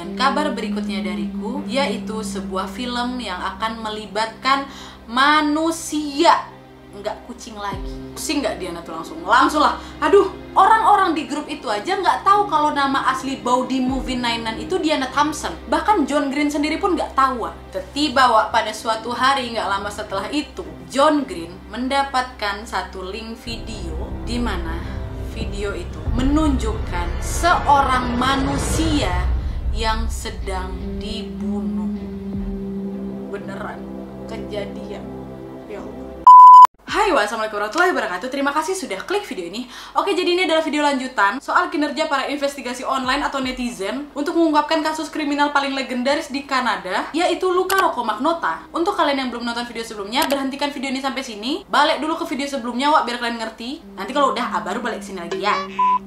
Dan kabar berikutnya dariku yaitu sebuah film yang akan melibatkan manusia, nggak kucing lagi. Pusing nggak Diana tuh langsung lah. Aduh, orang-orang di grup itu aja nggak tahu kalau nama asli Bawdy Movie 99 itu Diana Thompson. Bahkan John Green sendiri pun nggak tahu. Tiba pada suatu hari nggak lama setelah itu, John Green mendapatkan satu link video di mana video itu menunjukkan seorang manusia yang sedang dibunuh. Beneran kejadian. Ya Allah. Hai, wassalamualaikum warahmatullahi wabarakatuh. Terima kasih sudah klik video ini. Oke, jadi ini adalah video lanjutan soal kinerja para investigasi online atau netizen untuk mengungkapkan kasus kriminal paling legendaris di Kanada, yaitu Luka Rocco Magnotta. Untuk kalian yang belum nonton video sebelumnya, berhentikan video ini sampai sini. Balik dulu ke video sebelumnya, Wak, biar kalian ngerti. Nanti kalau udah, baru balik sini lagi ya.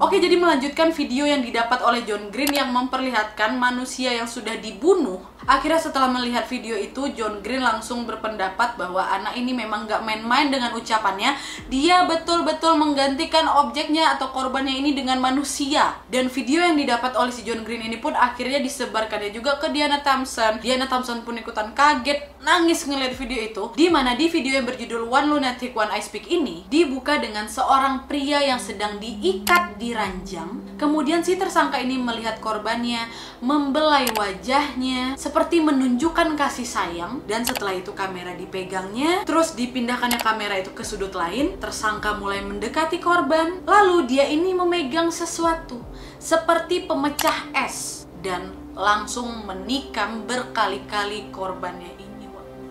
Oke, jadi melanjutkan video yang didapat oleh John Green yang memperlihatkan manusia yang sudah dibunuh. Akhirnya setelah melihat video itu, John Green langsung berpendapat bahwa anak ini memang gak main-main dengan ucapannya. Dia betul-betul menggantikan objeknya atau korbannya ini dengan manusia. Dan video yang didapat oleh si John Green ini pun akhirnya disebarkannya juga ke Diana Thompson. Diana Thompson pun ikutan kaget, nangis ngeliat video itu. Dimana di video yang berjudul One Lunatic One I Speak ini dibuka dengan seorang pria yang sedang diikat di ranjang. Kemudian si tersangka ini melihat korbannya, membelai wajahnya seperti menunjukkan kasih sayang. Dan setelah itu kamera dipegangnya, terus dipindahkannya kamera itu ke sudut lain. Tersangka mulai mendekati korban, lalu dia ini memegang sesuatu seperti pemecah es dan langsung menikam berkali-kali korbannya ini.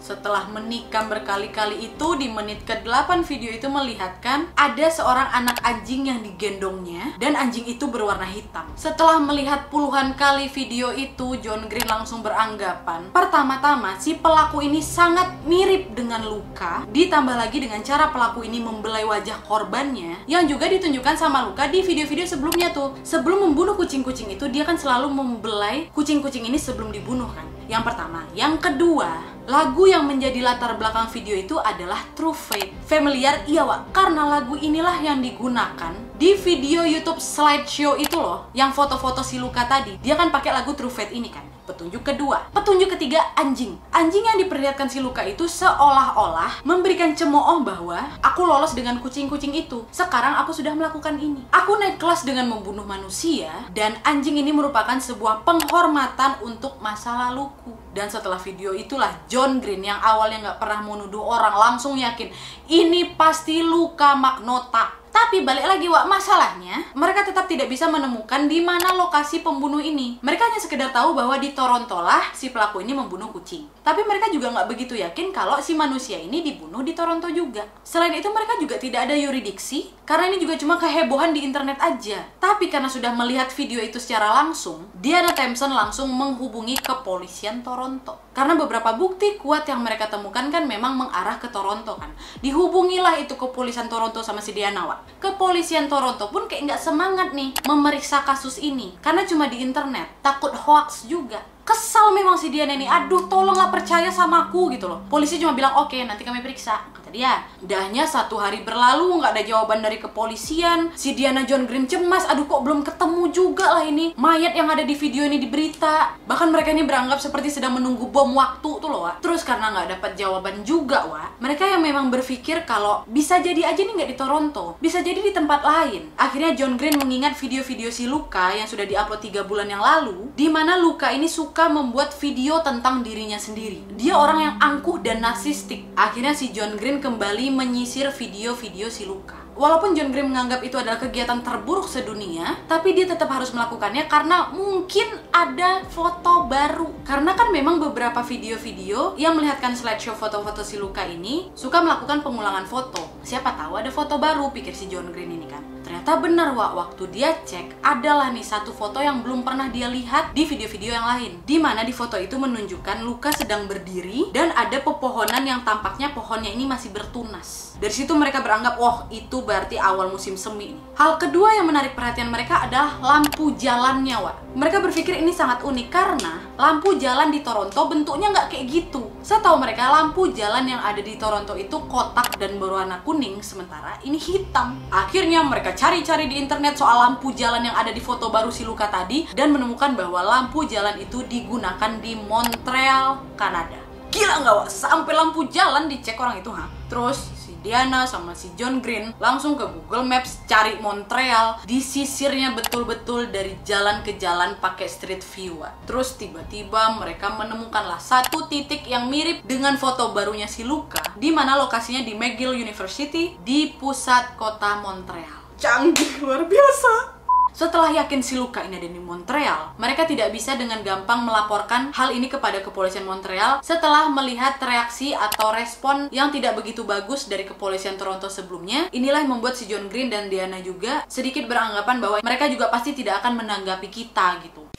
Setelah menikam berkali-kali itu, di menit ke-8 video itu melihatkan ada seorang anak anjing yang digendongnya dan anjing itu berwarna hitam. Setelah melihat puluhan kali video itu, John Green langsung beranggapan pertama-tama si pelaku ini sangat mirip dengan Luka, ditambah lagi dengan cara pelaku ini membelai wajah korbannya yang juga ditunjukkan sama Luka di video-video sebelumnya tuh. Sebelum membunuh kucing-kucing itu, dia kan selalu membelai kucing-kucing ini sebelum dibunuh kan. Yang pertama. Yang kedua, lagu yang menjadi latar belakang video itu adalah True Fate. Familiar? Iya, Wak, karena lagu inilah yang digunakan di video YouTube slideshow itu loh, yang foto-foto si Luka tadi. Dia kan pakai lagu True Fate ini kan. Petunjuk kedua. Petunjuk ketiga, anjing. Anjing yang diperlihatkan si Luka itu seolah-olah memberikan cemooh bahwa aku lolos dengan kucing-kucing itu. Sekarang aku sudah melakukan ini. Aku naik kelas dengan membunuh manusia, dan anjing ini merupakan sebuah penghormatan untuk masa laluku. Dan setelah video itulah John Green yang awalnya nggak pernah menuduh orang langsung yakin ini pasti Luka Magnotta. Tapi balik lagi, Wak, masalahnya mereka tetap tidak bisa menemukan di mana lokasi pembunuh ini. Mereka hanya sekedar tahu bahwa di Toronto lah si pelaku ini membunuh kucing. Tapi mereka juga nggak begitu yakin kalau si manusia ini dibunuh di Toronto juga. Selain itu mereka juga tidak ada yuridiksi, karena ini juga cuma kehebohan di internet aja. Tapi karena sudah melihat video itu secara langsung, Diana Thompson langsung menghubungi kepolisian Toronto. Karena beberapa bukti kuat yang mereka temukan kan memang mengarah ke Toronto kan. Dihubungilah itu kepolisian Toronto sama si Diana, Wak. Kepolisian Toronto pun kayak nggak semangat nih memeriksa kasus ini, karena cuma di internet, takut hoax juga. Kesal memang si Diana ini, aduh tolonglah percaya sama aku gitu loh. Polisi cuma bilang oke, nanti kami periksa, kata dia. Dahnya 1 hari berlalu, nggak ada jawaban dari kepolisian. Si Diana John Green cemas, aduh kok belum ketemu juga lah ini mayat yang ada di video ini di berita. Bahkan mereka ini beranggap seperti sedang menunggu bom waktu tuh loh, Wak. Terus karena nggak dapat jawaban juga, Wak, mereka yang memang berpikir kalau bisa jadi aja nih nggak di Toronto, bisa jadi di tempat lain. Akhirnya John Green mengingat video-video si Luka yang sudah diupload 3 bulan yang lalu, di mana Luka ini suka membuat video tentang dirinya sendiri. Dia orang yang angkuh dan narsistik. Akhirnya si John Green kembali menyisir video-video si Luka. Walaupun John Green menganggap itu adalah kegiatan terburuk sedunia, tapi dia tetap harus melakukannya karena mungkin ada foto baru. Karena kan memang beberapa video-video yang melihatkan slideshow foto-foto si Luka ini suka melakukan pengulangan foto. Siapa tahu ada foto baru, pikir si John Green ini kan. Ternyata benar, Wak, waktu dia cek adalah nih satu foto yang belum pernah dia lihat di video-video yang lain. Dimana di foto itu menunjukkan Luka sedang berdiri dan ada pepohonan yang tampaknya pohonnya ini masih bertunas. Dari situ mereka beranggap, wah itu berarti awal musim semi. Hal kedua yang menarik perhatian mereka adalah lampu jalannya, Wak. Mereka berpikir ini sangat unik karena lampu jalan di Toronto bentuknya nggak kayak gitu. Setahu mereka, lampu jalan yang ada di Toronto itu kotak dan berwarna kuning, sementara ini hitam. Akhirnya mereka cari-cari di internet soal lampu jalan yang ada di foto baru si Luka tadi dan menemukan bahwa lampu jalan itu digunakan di Montreal, Kanada. Gila nggak, Wak? Sampai lampu jalan dicek orang itu, ha? Terus si Diana sama si John Green langsung ke Google Maps cari Montreal, disisirnya betul-betul dari jalan ke jalan pakai street view. Terus tiba-tiba mereka menemukanlah satu titik yang mirip dengan foto barunya si Luka, di mana lokasinya di McGill University di pusat kota Montreal. Canggih luar biasa. Setelah yakin si Luka ini ada di Montreal, mereka tidak bisa dengan gampang melaporkan hal ini kepada kepolisian Montreal setelah melihat reaksi atau respon yang tidak begitu bagus dari kepolisian Toronto sebelumnya. Inilah yang membuat si John Green dan Diana juga sedikit beranggapan bahwa mereka juga pasti tidak akan menanggapi kita gitu.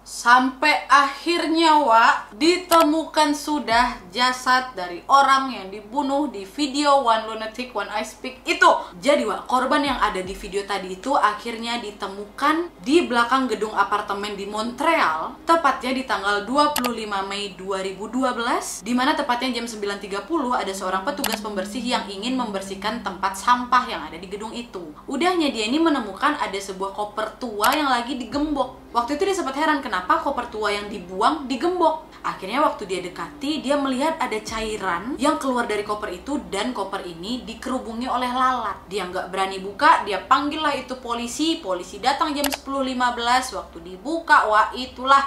Sampai akhirnya, Wak, ditemukan sudah jasad dari orang yang dibunuh di video One Lunatic One I Speak itu. Jadi, Wak, korban yang ada di video tadi itu akhirnya ditemukan di belakang gedung apartemen di Montreal, tepatnya di tanggal 25 Mei 2012, di mana tepatnya jam 9.30 ada seorang petugas pembersih yang ingin membersihkan tempat sampah yang ada di gedung itu. Udahnya dia ini menemukan ada sebuah koper tua yang lagi digembok. Waktu itu dia sempat heran kenapa koper tua yang dibuang digembok. Akhirnya waktu dia dekati, dia melihat ada cairan yang keluar dari koper itu dan koper ini dikerubungi oleh lalat. Dia nggak berani buka, dia panggil lah itu polisi. Polisi datang jam 10.15, waktu dibuka, wah itulah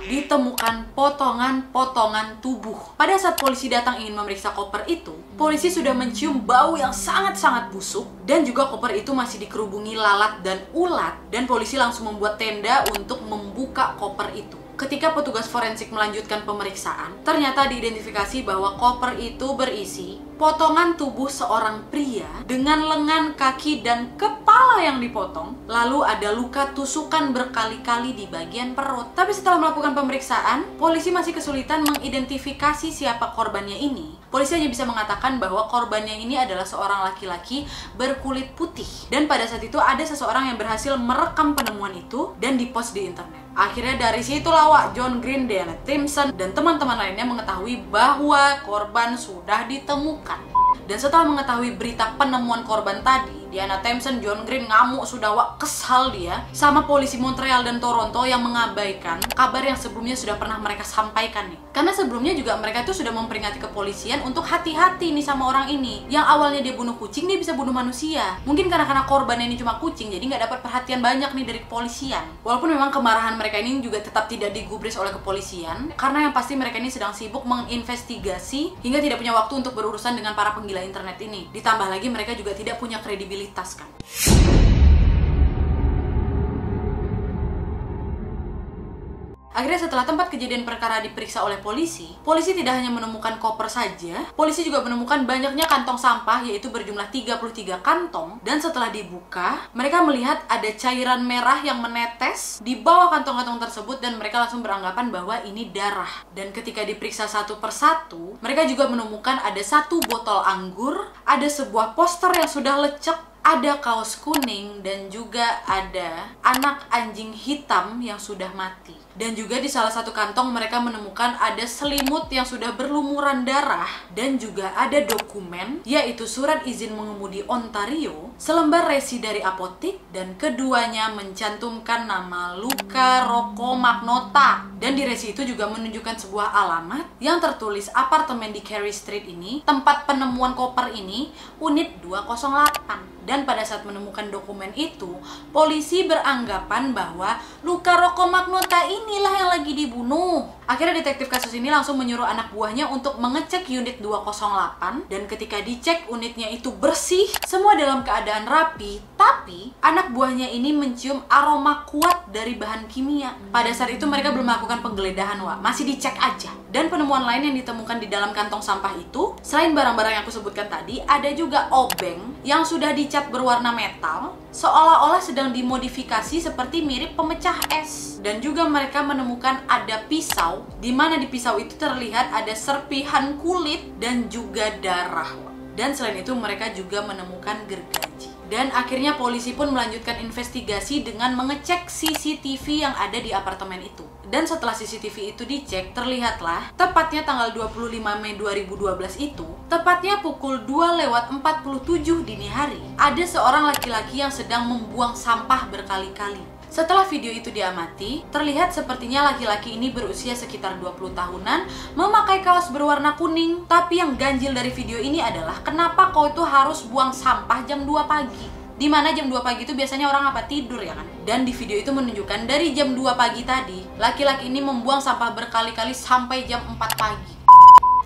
ditemukan potongan-potongan tubuh. Pada saat polisi datang ingin memeriksa koper itu, polisi sudah mencium bau yang sangat-sangat busuk dan juga koper itu masih dikerubungi lalat dan ulat, dan polisi langsung membuat tenda untuk membuka koper itu. Ketika petugas forensik melanjutkan pemeriksaan, ternyata diidentifikasi bahwa koper itu berisi potongan tubuh seorang pria dengan lengan, kaki, dan kepala yang dipotong. Lalu ada luka tusukan berkali-kali di bagian perut. Tapi setelah melakukan pemeriksaan, polisi masih kesulitan mengidentifikasi siapa korbannya ini. Polisi hanya bisa mengatakan bahwa korbannya ini adalah seorang laki-laki berkulit putih. Dan pada saat itu ada seseorang yang berhasil merekam penemuan itu dan dipost di internet. Akhirnya dari situlah, Wak, John Green, Diana Timpson, dan teman-teman lainnya mengetahui bahwa korban sudah ditemukan. Dan setelah mengetahui berita penemuan korban tadi, Diana Timpson, John Green ngamuk sudah, Wak, kesal dia sama polisi Montreal dan Toronto yang mengabaikan kabar yang sebelumnya sudah pernah mereka sampaikan nih. Karena sebelumnya juga mereka itu sudah memperingati kepolisian untuk hati-hati nih sama orang ini. Yang awalnya dia bunuh kucing, dia bisa bunuh manusia. Mungkin karena korbannya ini cuma kucing, jadi nggak dapat perhatian banyak nih dari kepolisian. Walaupun memang kemarahan mereka ini juga tetap tidak digubris oleh kepolisian, karena yang pasti mereka ini sedang sibuk menginvestigasi hingga tidak punya waktu untuk berurusan dengan para penggila internet ini. Ditambah lagi mereka juga tidak punya kredibilitas kan. Akhirnya setelah tempat kejadian perkara diperiksa oleh polisi tidak hanya menemukan koper saja, polisi juga menemukan banyaknya kantong sampah, yaitu berjumlah 33 kantong. Dan setelah dibuka, mereka melihat ada cairan merah yang menetes di bawah kantong-kantong tersebut dan mereka langsung beranggapan bahwa ini darah. Dan ketika diperiksa satu persatu, mereka juga menemukan ada satu botol anggur, ada sebuah poster yang sudah lecek, ada kaos kuning, dan juga ada anak anjing hitam yang sudah mati. Dan juga di salah satu kantong mereka menemukan ada selimut yang sudah berlumuran darah, dan juga ada dokumen, yaitu surat izin mengemudi Ontario, selembar resi dari apotik, dan keduanya mencantumkan nama Luka Rocco Magnota. Dan di resi itu juga menunjukkan sebuah alamat yang tertulis apartemen di Carey Street ini, tempat penemuan koper ini, unit 208. Dan pada saat menemukan dokumen itu, polisi beranggapan bahwa Luka Rocco Magnota inilah yang lagi dibunuh. Akhirnya detektif kasus ini langsung menyuruh anak buahnya untuk mengecek unit 208. Dan ketika dicek, unitnya itu bersih, semua dalam keadaan rapi. Tapi anak buahnya ini mencium aroma kuat dari bahan kimia. Pada saat itu mereka belum melakukan penggeledahan, Wak, masih dicek aja. Dan penemuan lain yang ditemukan di dalam kantong sampah itu, selain barang-barang yang aku sebutkan tadi, ada juga obeng yang sudah dicat berwarna metal, seolah-olah sedang dimodifikasi seperti mirip pemecah es. Dan juga mereka menemukan ada pisau, di mana di pisau itu terlihat ada serpihan kulit dan juga darah. Dan selain itu mereka juga menemukan gergaji. Dan akhirnya polisi pun melanjutkan investigasi dengan mengecek CCTV yang ada di apartemen itu. Dan setelah CCTV itu dicek, terlihatlah tepatnya tanggal 25 Mei 2012 itu, tepatnya pukul 2:47 dini hari, ada seorang laki-laki yang sedang membuang sampah berkali-kali. Setelah video itu diamati, terlihat sepertinya laki-laki ini berusia sekitar 20 tahunan, memakai kaos berwarna kuning. Tapi yang ganjil dari video ini adalah kenapa kau itu harus buang sampah jam 2 pagi? Dimana jam 2 pagi itu biasanya orang apa tidur ya kan? Dan di video itu menunjukkan dari jam 2 pagi tadi, laki-laki ini membuang sampah berkali-kali sampai jam 4 pagi.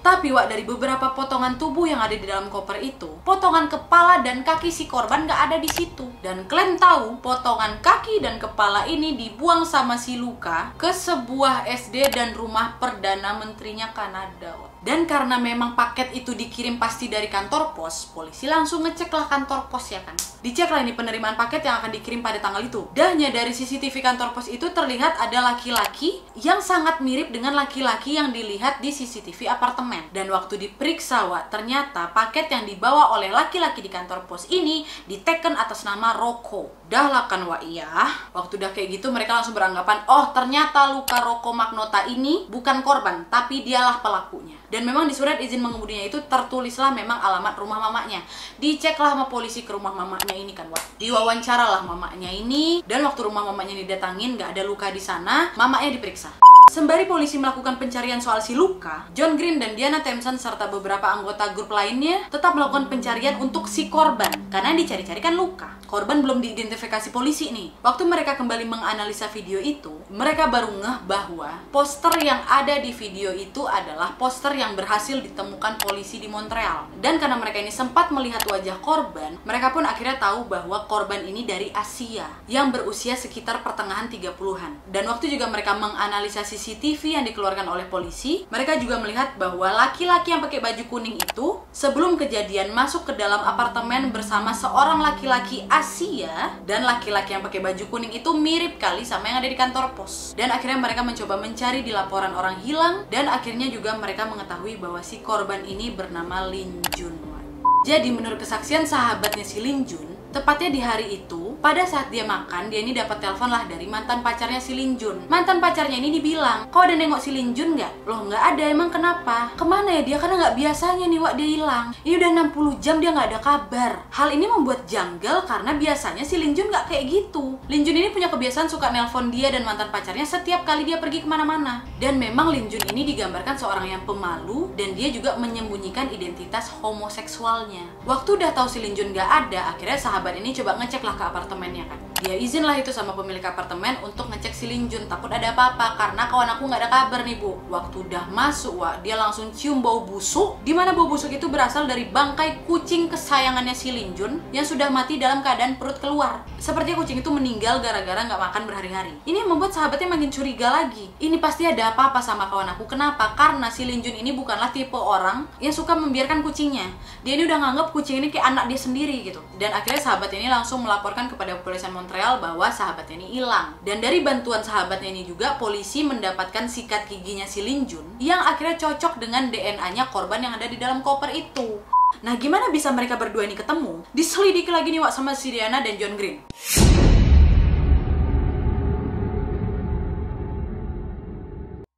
Tapi Wak, dari beberapa potongan tubuh yang ada di dalam koper itu, potongan kepala dan kaki si korban gak ada di situ. Dan kalian tahu, potongan kaki dan kepala ini dibuang sama si Luka ke sebuah SD dan rumah Perdana Menterinya Kanada, Wak. Dan karena memang paket itu dikirim pasti dari kantor pos, polisi langsung ngeceklah kantor pos ya kan. Diceklah ini penerimaan paket yang akan dikirim pada tanggal itu. Dahnya dari CCTV kantor pos itu terlihat ada laki-laki yang sangat mirip dengan laki-laki yang dilihat di CCTV apartemen. Dan waktu diperiksa, Wak, ternyata paket yang dibawa oleh laki-laki di kantor pos ini diteken atas nama Roko. Dah lah kan Wak, iya. Waktu udah kayak gitu mereka langsung beranggapan, oh ternyata Luka Roko Magnota ini bukan korban, tapi dialah pelakunya. Dan memang di surat izin mengemudinya itu tertulislah memang alamat rumah mamanya. Diceklah sama polisi ke rumah mamanya ini kan Wak. Diwawancaralah mamanya ini, dan waktu rumah mamanya didatangin gak ada Luka di sana, mamanya diperiksa. Sembari polisi melakukan pencarian soal si Luka, John Green dan Diana Thompson serta beberapa anggota grup lainnya tetap melakukan pencarian untuk si korban. Karena dicari-cari kan Luka. Korban belum diidentifikasi polisi nih. Waktu mereka kembali menganalisa video itu, mereka baru ngeh bahwa poster yang ada di video itu adalah poster yang berhasil ditemukan polisi di Montreal. Dan karena mereka ini sempat melihat wajah korban, mereka pun akhirnya tahu bahwa korban ini dari Asia yang berusia sekitar pertengahan 30-an. Dan waktu juga mereka menganalisa CCTV yang dikeluarkan oleh polisi, mereka juga melihat bahwa laki-laki yang pakai baju kuning itu sebelum kejadian masuk ke dalam apartemen bersama seorang laki-laki Asia, dan laki-laki yang pakai baju kuning itu mirip kali sama yang ada di kantor pos. Dan akhirnya mereka mencoba mencari di laporan orang hilang, dan akhirnya juga mereka mengetahui bahwa si korban ini bernama Lin Jun. Jadi menurut kesaksian sahabatnya si Lin Jun, tepatnya di hari itu, pada saat dia makan, dia ini dapat telepon lah dari mantan pacarnya si Lin Jun. Mantan pacarnya ini dibilang, kau ada nengok si Lin Jun nggak? Loh nggak ada, emang kenapa? Kemana ya dia? Karena nggak biasanya nih Wak dia hilang. Ini udah 60 jam dia nggak ada kabar. Hal ini membuat janggal karena biasanya si Lin Jun nggak kayak gitu. Lin Jun ini punya kebiasaan suka nelpon dia dan mantan pacarnya setiap kali dia pergi kemana-mana. Dan memang Lin Jun ini digambarkan seorang yang pemalu, dan dia juga menyembunyikan identitas homoseksualnya. Waktu udah tahu si Lin Jun nggak ada, akhirnya sahabat ini coba ngecek lah ke apartemennya kan. Dia izin lah itu sama pemilik apartemen untuk ngecek si Lin Jun, takut ada apa-apa karena kawan aku nggak ada kabar nih Bu. Waktu udah masuk Wak, dia langsung cium bau busuk, dimana bau busuk itu berasal dari bangkai kucing kesayangannya si Lin Jun yang sudah mati dalam keadaan perut keluar. Sepertinya kucing itu meninggal gara-gara nggak makan berhari-hari. Ini membuat sahabatnya makin curiga lagi. Ini pasti ada apa-apa sama kawan aku. Kenapa? Karena si Lin Jun ini bukanlah tipe orang yang suka membiarkan kucingnya. Dia ini udah nganggep kucing ini kayak anak dia sendiri gitu. Dan akhirnya sahabat ini langsung melaporkan kepada kepolisian Montreal bahwa sahabatnya ini hilang. Dan dari bantuan sahabatnya ini juga polisi mendapatkan sikat giginya si Lin Jun yang akhirnya cocok dengan DNA-nya korban yang ada di dalam koper itu. Nah, gimana bisa mereka berdua ini ketemu? Diselidiki lagi nih Wak sama si Diana dan John Green.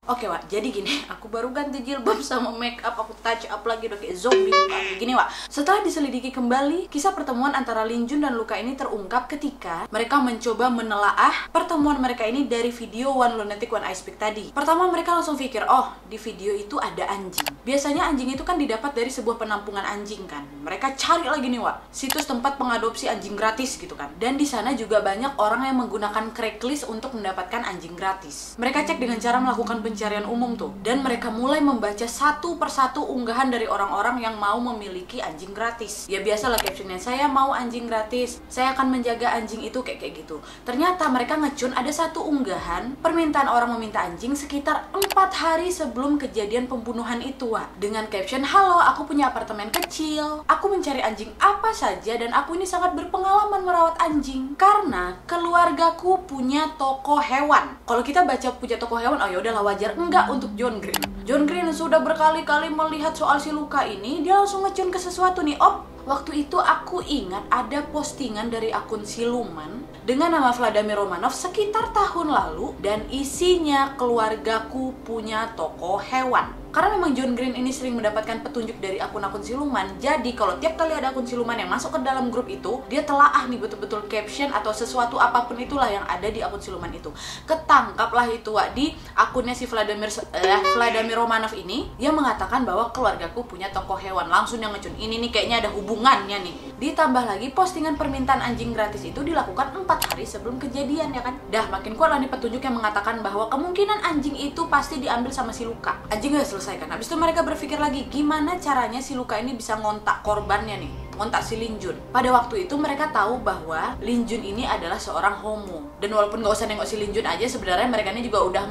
Oke Wak, jadi gini, aku baru ganti jilbab sama make up, aku touch up lagi udah kayak zombie. Gini Wak, setelah diselidiki kembali, kisah pertemuan antara Lin Jun dan Luka ini terungkap ketika mereka mencoba menelaah pertemuan mereka ini dari video One Lunatic One I Speak tadi. Pertama mereka langsung pikir, oh di video itu ada anjing. Biasanya anjing itu kan didapat dari sebuah penampungan anjing kan. Mereka cari lagi nih Wak, situs tempat pengadopsi anjing gratis gitu kan. Dan di sana juga banyak orang yang menggunakan Craigslist untuk mendapatkan anjing gratis. Mereka cek dengan cara melakukan pencarian umum tuh, dan mereka mulai membaca satu persatu unggahan dari orang-orang yang mau memiliki anjing gratis. Ya biasalah captionnya, saya mau anjing gratis, saya akan menjaga anjing itu, kayak gitu. Ternyata mereka ngecun ada satu unggahan permintaan orang meminta anjing sekitar 4 hari sebelum kejadian pembunuhan itu Wak, dengan caption, halo aku punya apartemen kecil, aku mencari anjing apa saja dan aku ini sangat berpengalaman merawat anjing karena keluargaku punya toko hewan. Kalau kita baca punya toko hewan, oh ya udahlah wajar. Enggak untuk John Green. John Green sudah berkali-kali melihat soal si Luka ini, dia langsung ngecun ke sesuatu nih. Oh, Waktu itu aku ingat ada postingan dari akun siluman dengan nama Vladimir Romanov sekitar tahun lalu, dan isinya keluargaku punya toko hewan. Karena memang John Green ini sering mendapatkan petunjuk dari akun-akun siluman, jadi kalau tiap kali ada akun siluman yang masuk ke dalam grup itu, dia telaah nih betul-betul caption atau sesuatu apapun itulah yang ada di akun siluman itu. Ketangkaplah itu Wak di akunnya si Vladimir Romanov ini, yang mengatakan bahwa keluargaku punya toko hewan. Langsung yang ngecun, ini nih kayaknya ada hubungannya nih. Ditambah lagi postingan permintaan anjing gratis itu dilakukan 4 hari sebelum kejadian, ya kan. Dah makin kuat lah nih petunjuk yang mengatakan bahwa kemungkinan anjing itu pasti diambil sama si Luka. Anjing udah selesai kan. Habis itu mereka berpikir lagi gimana caranya si Luka ini bisa ngontak korbannya nih, ngontak si Lin Jun. Pada waktu itu mereka tahu bahwa Lin Jun ini adalah seorang homo. Dan walaupun nggak usah nengok si Lin Jun aja, sebenarnya mereka ini juga udah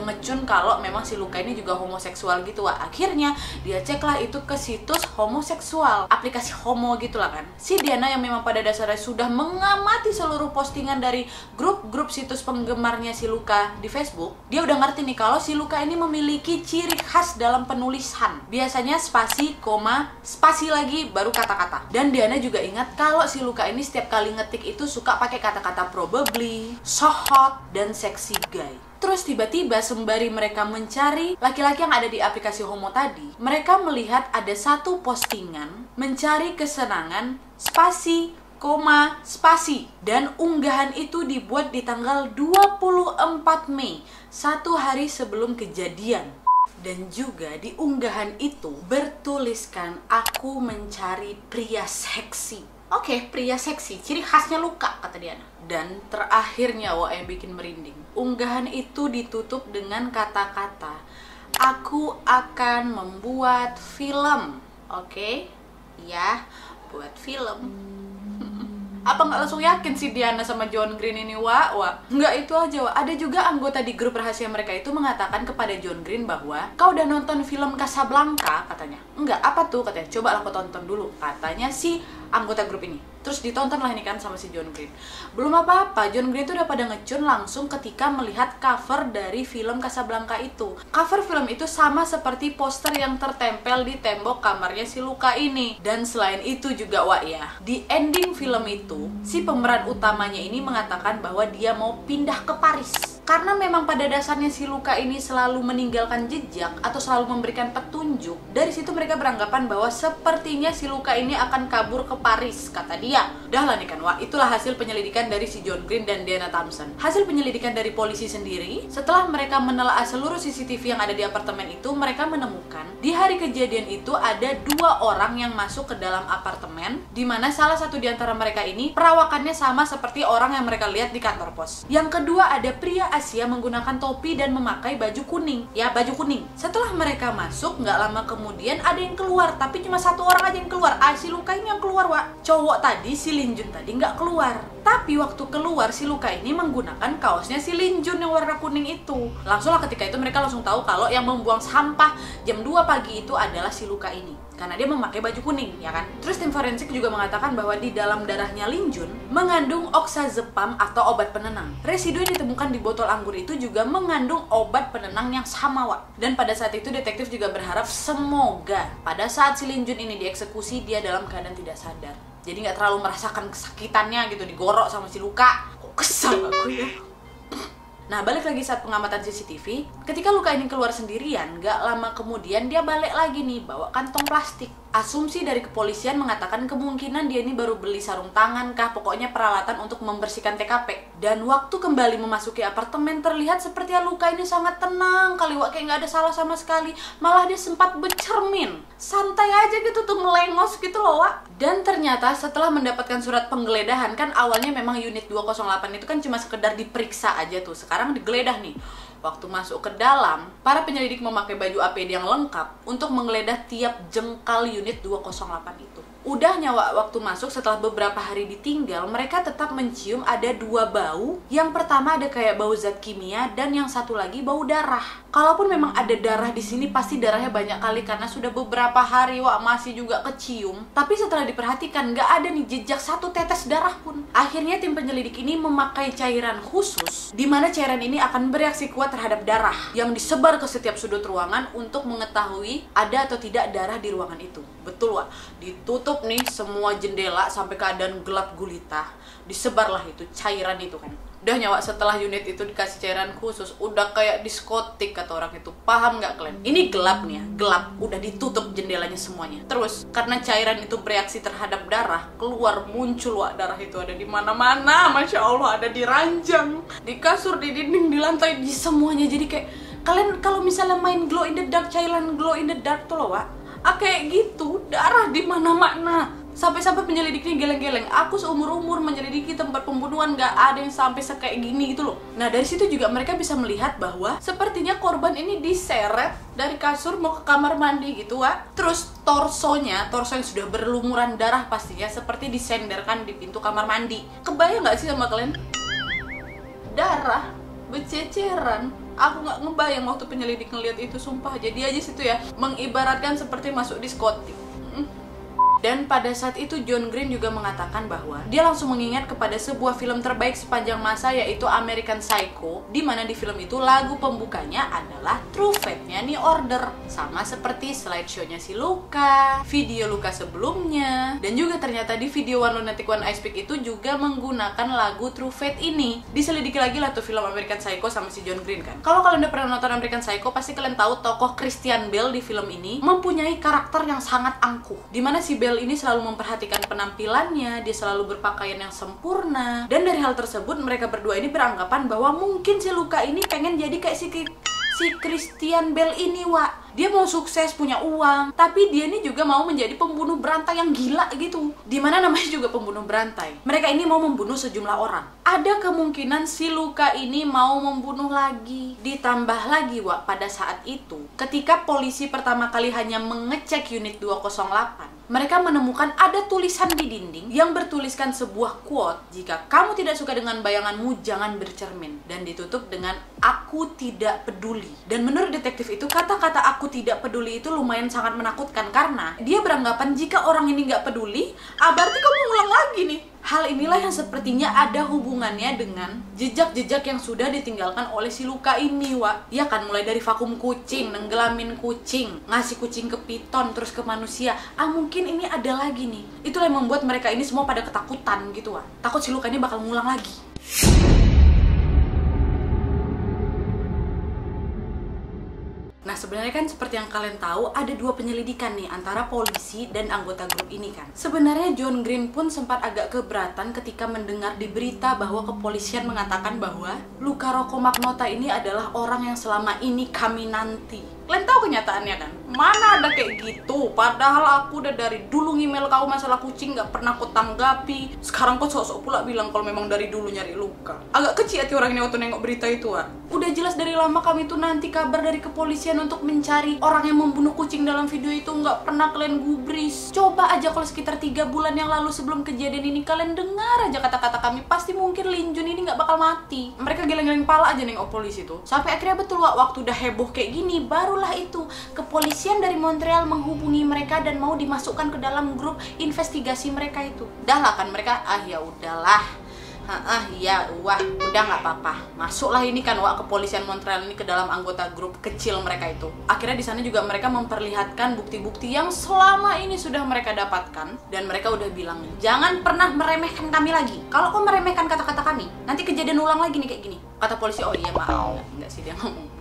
ngecun kalau memang si Luka ini juga homoseksual gitu. Wah, akhirnya dia ceklah itu ke situs homoseksual, aplikasi homo gitulah kan. Si Diana yang memang pada dasarnya sudah mengamati seluruh postingan dari grup-grup situs penggemarnya si Luka di Facebook, dia udah ngerti nih kalau si Luka ini memiliki ciri khas dalam penulisan. Biasanya spasi, koma, spasi lagi baru kata-kata. Dan Diana juga ingat kalau si Luka ini setiap kali ngetik itu suka pakai kata-kata probably, so hot, dan sexy guy. Terus tiba-tiba sembari mereka mencari laki-laki yang ada di aplikasi homo tadi, mereka melihat ada satu postingan mencari kesenangan, spasi, koma, spasi. Dan unggahan itu dibuat di tanggal 24 Mei, 1 hari sebelum kejadian. Dan juga di unggahan itu bertuliskan, aku mencari pria seksi. Oke, pria seksi, ciri khasnya Luka, kata Diana. Dan terakhirnya yang bikin merinding, unggahan itu ditutup dengan kata-kata, aku akan membuat film. Oke, ya, buat film. Apa nggak langsung yakin sih Diana sama John Green ini, Wak? Nggak itu aja, Wak. Ada juga anggota di grup rahasia mereka itu mengatakan kepada John Green bahwa, kau udah nonton film Casablanca? Katanya. Enggak, apa tuh? Katanya, coba aku tonton dulu. Katanya si anggota grup ini. Terus ditonton lah ini kan sama si John Green. Belum apa-apa, John Green itu udah pada ngecun langsung ketika melihat cover dari film Casablanca itu. Cover film itu sama seperti poster yang tertempel di tembok kamarnya si Luka ini. Dan selain itu juga, Wak, ya, di ending film itu, si pemeran utamanya ini mengatakan bahwa dia mau pindah ke Paris. Karena memang pada dasarnya si Luka ini selalu meninggalkan jejak atau selalu memberikan petunjuk. Dari situ mereka beranggapan bahwa sepertinya si Luka ini akan kabur ke Paris, kata dia. Dah lah nih kan, Wah, itulah hasil penyelidikan dari si John Green dan Diana Thompson. Hasil penyelidikan dari polisi sendiri, setelah mereka menelaah seluruh CCTV yang ada di apartemen itu, mereka menemukan di hari kejadian itu ada 2 orang yang masuk ke dalam apartemen, di mana salah satu di antara mereka ini perawakannya sama seperti orang yang mereka lihat di kantor pos. Yang kedua ada pria Asia menggunakan topi dan memakai baju kuning. Ya, baju kuning. Setelah mereka masuk, nggak lama kemudian ada yang keluar, tapi cuma 1 orang aja yang keluar. Si Luka ini yang keluar, Wak. Cowok tadi, si Lin Jun tadi nggak keluar. Tapi waktu keluar, si Luka ini menggunakan kaosnya si Lin Jun yang warna kuning itu. Langsunglah ketika itu mereka langsung tahu kalau yang membuang sampah jam 2 pagi itu adalah si Luka ini. Karena dia memakai baju kuning, ya kan? Terus tim forensik juga mengatakan bahwa di dalam darahnya Lin Jun mengandung oxazepam atau obat penenang. Residu yang ditemukan di botol anggur itu juga mengandung obat penenang yang sama, Wak. Dan pada saat itu detektif juga berharap semoga pada saat si Lin Jun ini dieksekusi, dia dalam keadaan tidak sadar. Jadi nggak terlalu merasakan kesakitannya gitu, digorok sama si Luka. Kok kesal aku ya? Nah, balik lagi saat pengamatan CCTV, ketika Luka ini keluar sendirian, gak lama kemudian dia balik lagi nih, bawa kantong plastik. Asumsi dari kepolisian mengatakan kemungkinan dia ini baru beli sarung tangan kah, pokoknya peralatan untuk membersihkan TKP. Dan waktu kembali memasuki apartemen, terlihat seperti Luka ini sangat tenang kali, Wak, kayak gak ada salah sama sekali. Malah dia sempat bercermin, santai aja gitu tuh, melengos gitu loh, Wak. Dan ternyata setelah mendapatkan surat penggeledahan, kan awalnya memang unit 208 itu kan cuma sekedar diperiksa aja tuh, sekarang digeledah nih. Waktu masuk ke dalam, para penyelidik memakai baju APD yang lengkap untuk menggeledah tiap jengkal unit 208 itu. Udahnya, Wak, waktu masuk setelah beberapa hari ditinggal, mereka tetap mencium ada 2 bau. Yang pertama ada kayak bau zat kimia dan yang satu lagi bau darah. Kalaupun memang ada darah di sini, pasti darahnya banyak kali karena sudah beberapa hari, Wak, masih juga kecium. Tapi setelah diperhatikan, nggak ada nih jejak 1 tetes darah pun. Akhirnya tim penyelidik ini memakai cairan khusus, di mana cairan ini akan bereaksi kuat terhadap darah yang disebar ke setiap sudut ruangan untuk mengetahui ada atau tidak darah di ruangan itu. Betul, Wak. Ditutup ditutup nih semua jendela sampai keadaan gelap gulita. Disebarlah itu cairan itu kan. Udah nyawa, setelah unit itu dikasih cairan khusus, udah kayak diskotik kata orang itu. Paham nggak kalian? Ini gelap nih ya, gelap. Udah ditutup jendelanya semuanya. Terus karena cairan itu bereaksi terhadap darah, keluar muncul darah itu ada di mana-mana. Masya Allah, ada di ranjang, di kasur, di dinding, di lantai, di semuanya. Jadi kayak kalian kalau misalnya main glow in the dark, cairan glow in the dark tuh loh, kayak gitu, darah di mana-mana. Sampai-sampai penyelidiknya geleng-geleng. Aku seumur-umur menyelidiki tempat pembunuhan gak ada yang sampai kayak gini gitu loh. Nah dari situ juga mereka bisa melihat bahwa sepertinya korban ini diseret dari kasur mau ke kamar mandi gitu Terus torso yang sudah berlumuran darah pastinya seperti disenderkan di pintu kamar mandi. Kebayang gak sih sama kalian? Darah bececeran. Aku nggak ngebayang waktu penyelidik ngeliat itu, sumpah. Jadi aja situ ya mengibaratkan seperti masuk diskotik. Dan pada saat itu John Green juga mengatakan bahwa dia langsung mengingat kepada sebuah film terbaik sepanjang masa, yaitu American Psycho, di mana di film itu lagu pembukanya adalah True Fate-nya New Order, sama seperti slideshow-nya si Luka, video Luka sebelumnya, dan juga ternyata di video One Lunatic One Ice Pick itu juga menggunakan lagu True Fate ini. Diselidiki lagi lah tuh film American Psycho sama si John Green kan. Kalau kalian udah pernah nonton American Psycho, pasti kalian tahu tokoh Christian Bale di film ini mempunyai karakter yang sangat angkuh, dimana si Bale ini selalu memperhatikan penampilannya, dia selalu berpakaian yang sempurna. Dan dari hal tersebut mereka berdua ini beranggapan bahwa mungkin si Luka ini pengen jadi kayak si Christian Bale ini, Dia mau sukses, punya uang, tapi dia ini juga mau menjadi pembunuh berantai yang gila gitu. Dimana namanya juga pembunuh berantai. Mereka ini mau membunuh sejumlah orang. Ada kemungkinan si Luka ini mau membunuh lagi. Ditambah lagi, pada saat itu, ketika polisi pertama kali hanya mengecek unit 208, mereka menemukan ada tulisan di dinding yang bertuliskan sebuah quote, "Jika kamu tidak suka dengan bayanganmu, jangan bercermin." Dan ditutup dengan "Aku tidak peduli." Dan menurut detektif itu, kata-kata "aku tidak peduli" itu lumayan sangat menakutkan, karena dia beranggapan jika orang ini nggak peduli, berarti kamu ngulang lagi nih. Hal inilah yang sepertinya ada hubungannya dengan jejak-jejak yang sudah ditinggalkan oleh si Luka ini, Ya kan, mulai dari vakum kucing, nenggelamin kucing, ngasih kucing ke piton, terus ke manusia. Mungkin ini ada lagi nih. Itulah yang membuat mereka ini semua pada ketakutan gitu, Takut si Luka ini bakal ngulang lagi. Nah sebenarnya kan seperti yang kalian tahu, ada dua penyelidikan nih antara polisi dan anggota grup ini kan. Sebenarnya John Green pun sempat agak keberatan ketika mendengar di berita bahwa kepolisian mengatakan bahwa Luca Rocco-Magnotta ini adalah orang yang selama ini kami nanti. Kalian tahu kenyataannya kan? Mana ada kayak gitu? Padahal aku udah dari dulu ngemail kau masalah kucing, gak pernah kau tanggapi. Sekarang kau sok-sok pula bilang kalau memang dari dulu nyari Luka. Agak kecil hati orang ini waktu nengok berita itu, Udah jelas dari lama kami tuh nanti kabar dari kepolisian untuk mencari orang yang membunuh kucing dalam video itu. Nggak pernah kalian gubris. Coba aja kalau sekitar 3 bulan yang lalu sebelum kejadian ini kalian dengar aja kata-kata kami, pasti mungkin Lin Jun ini nggak bakal mati. Mereka geleng-geleng pala aja nengok polisi tuh. Sampai akhirnya betul, waktu udah heboh kayak gini, barulah itu kepolisian dari Montreal menghubungi mereka dan mau dimasukkan ke dalam grup investigasi mereka itu. Dah lah kan mereka, ya udahlah. Udah nggak apa-apa. Masuklah ini kan kepolisian Montreal ini ke dalam anggota grup kecil mereka itu. Akhirnya di sana juga mereka memperlihatkan bukti-bukti yang selama ini sudah mereka dapatkan, dan mereka udah bilang, jangan pernah meremehkan kami lagi. Kalau kau meremehkan kata-kata kami, nanti kejadian ulang lagi nih kayak gini. Kata polisi, oh iya maaf, enggak sih dia ngomong.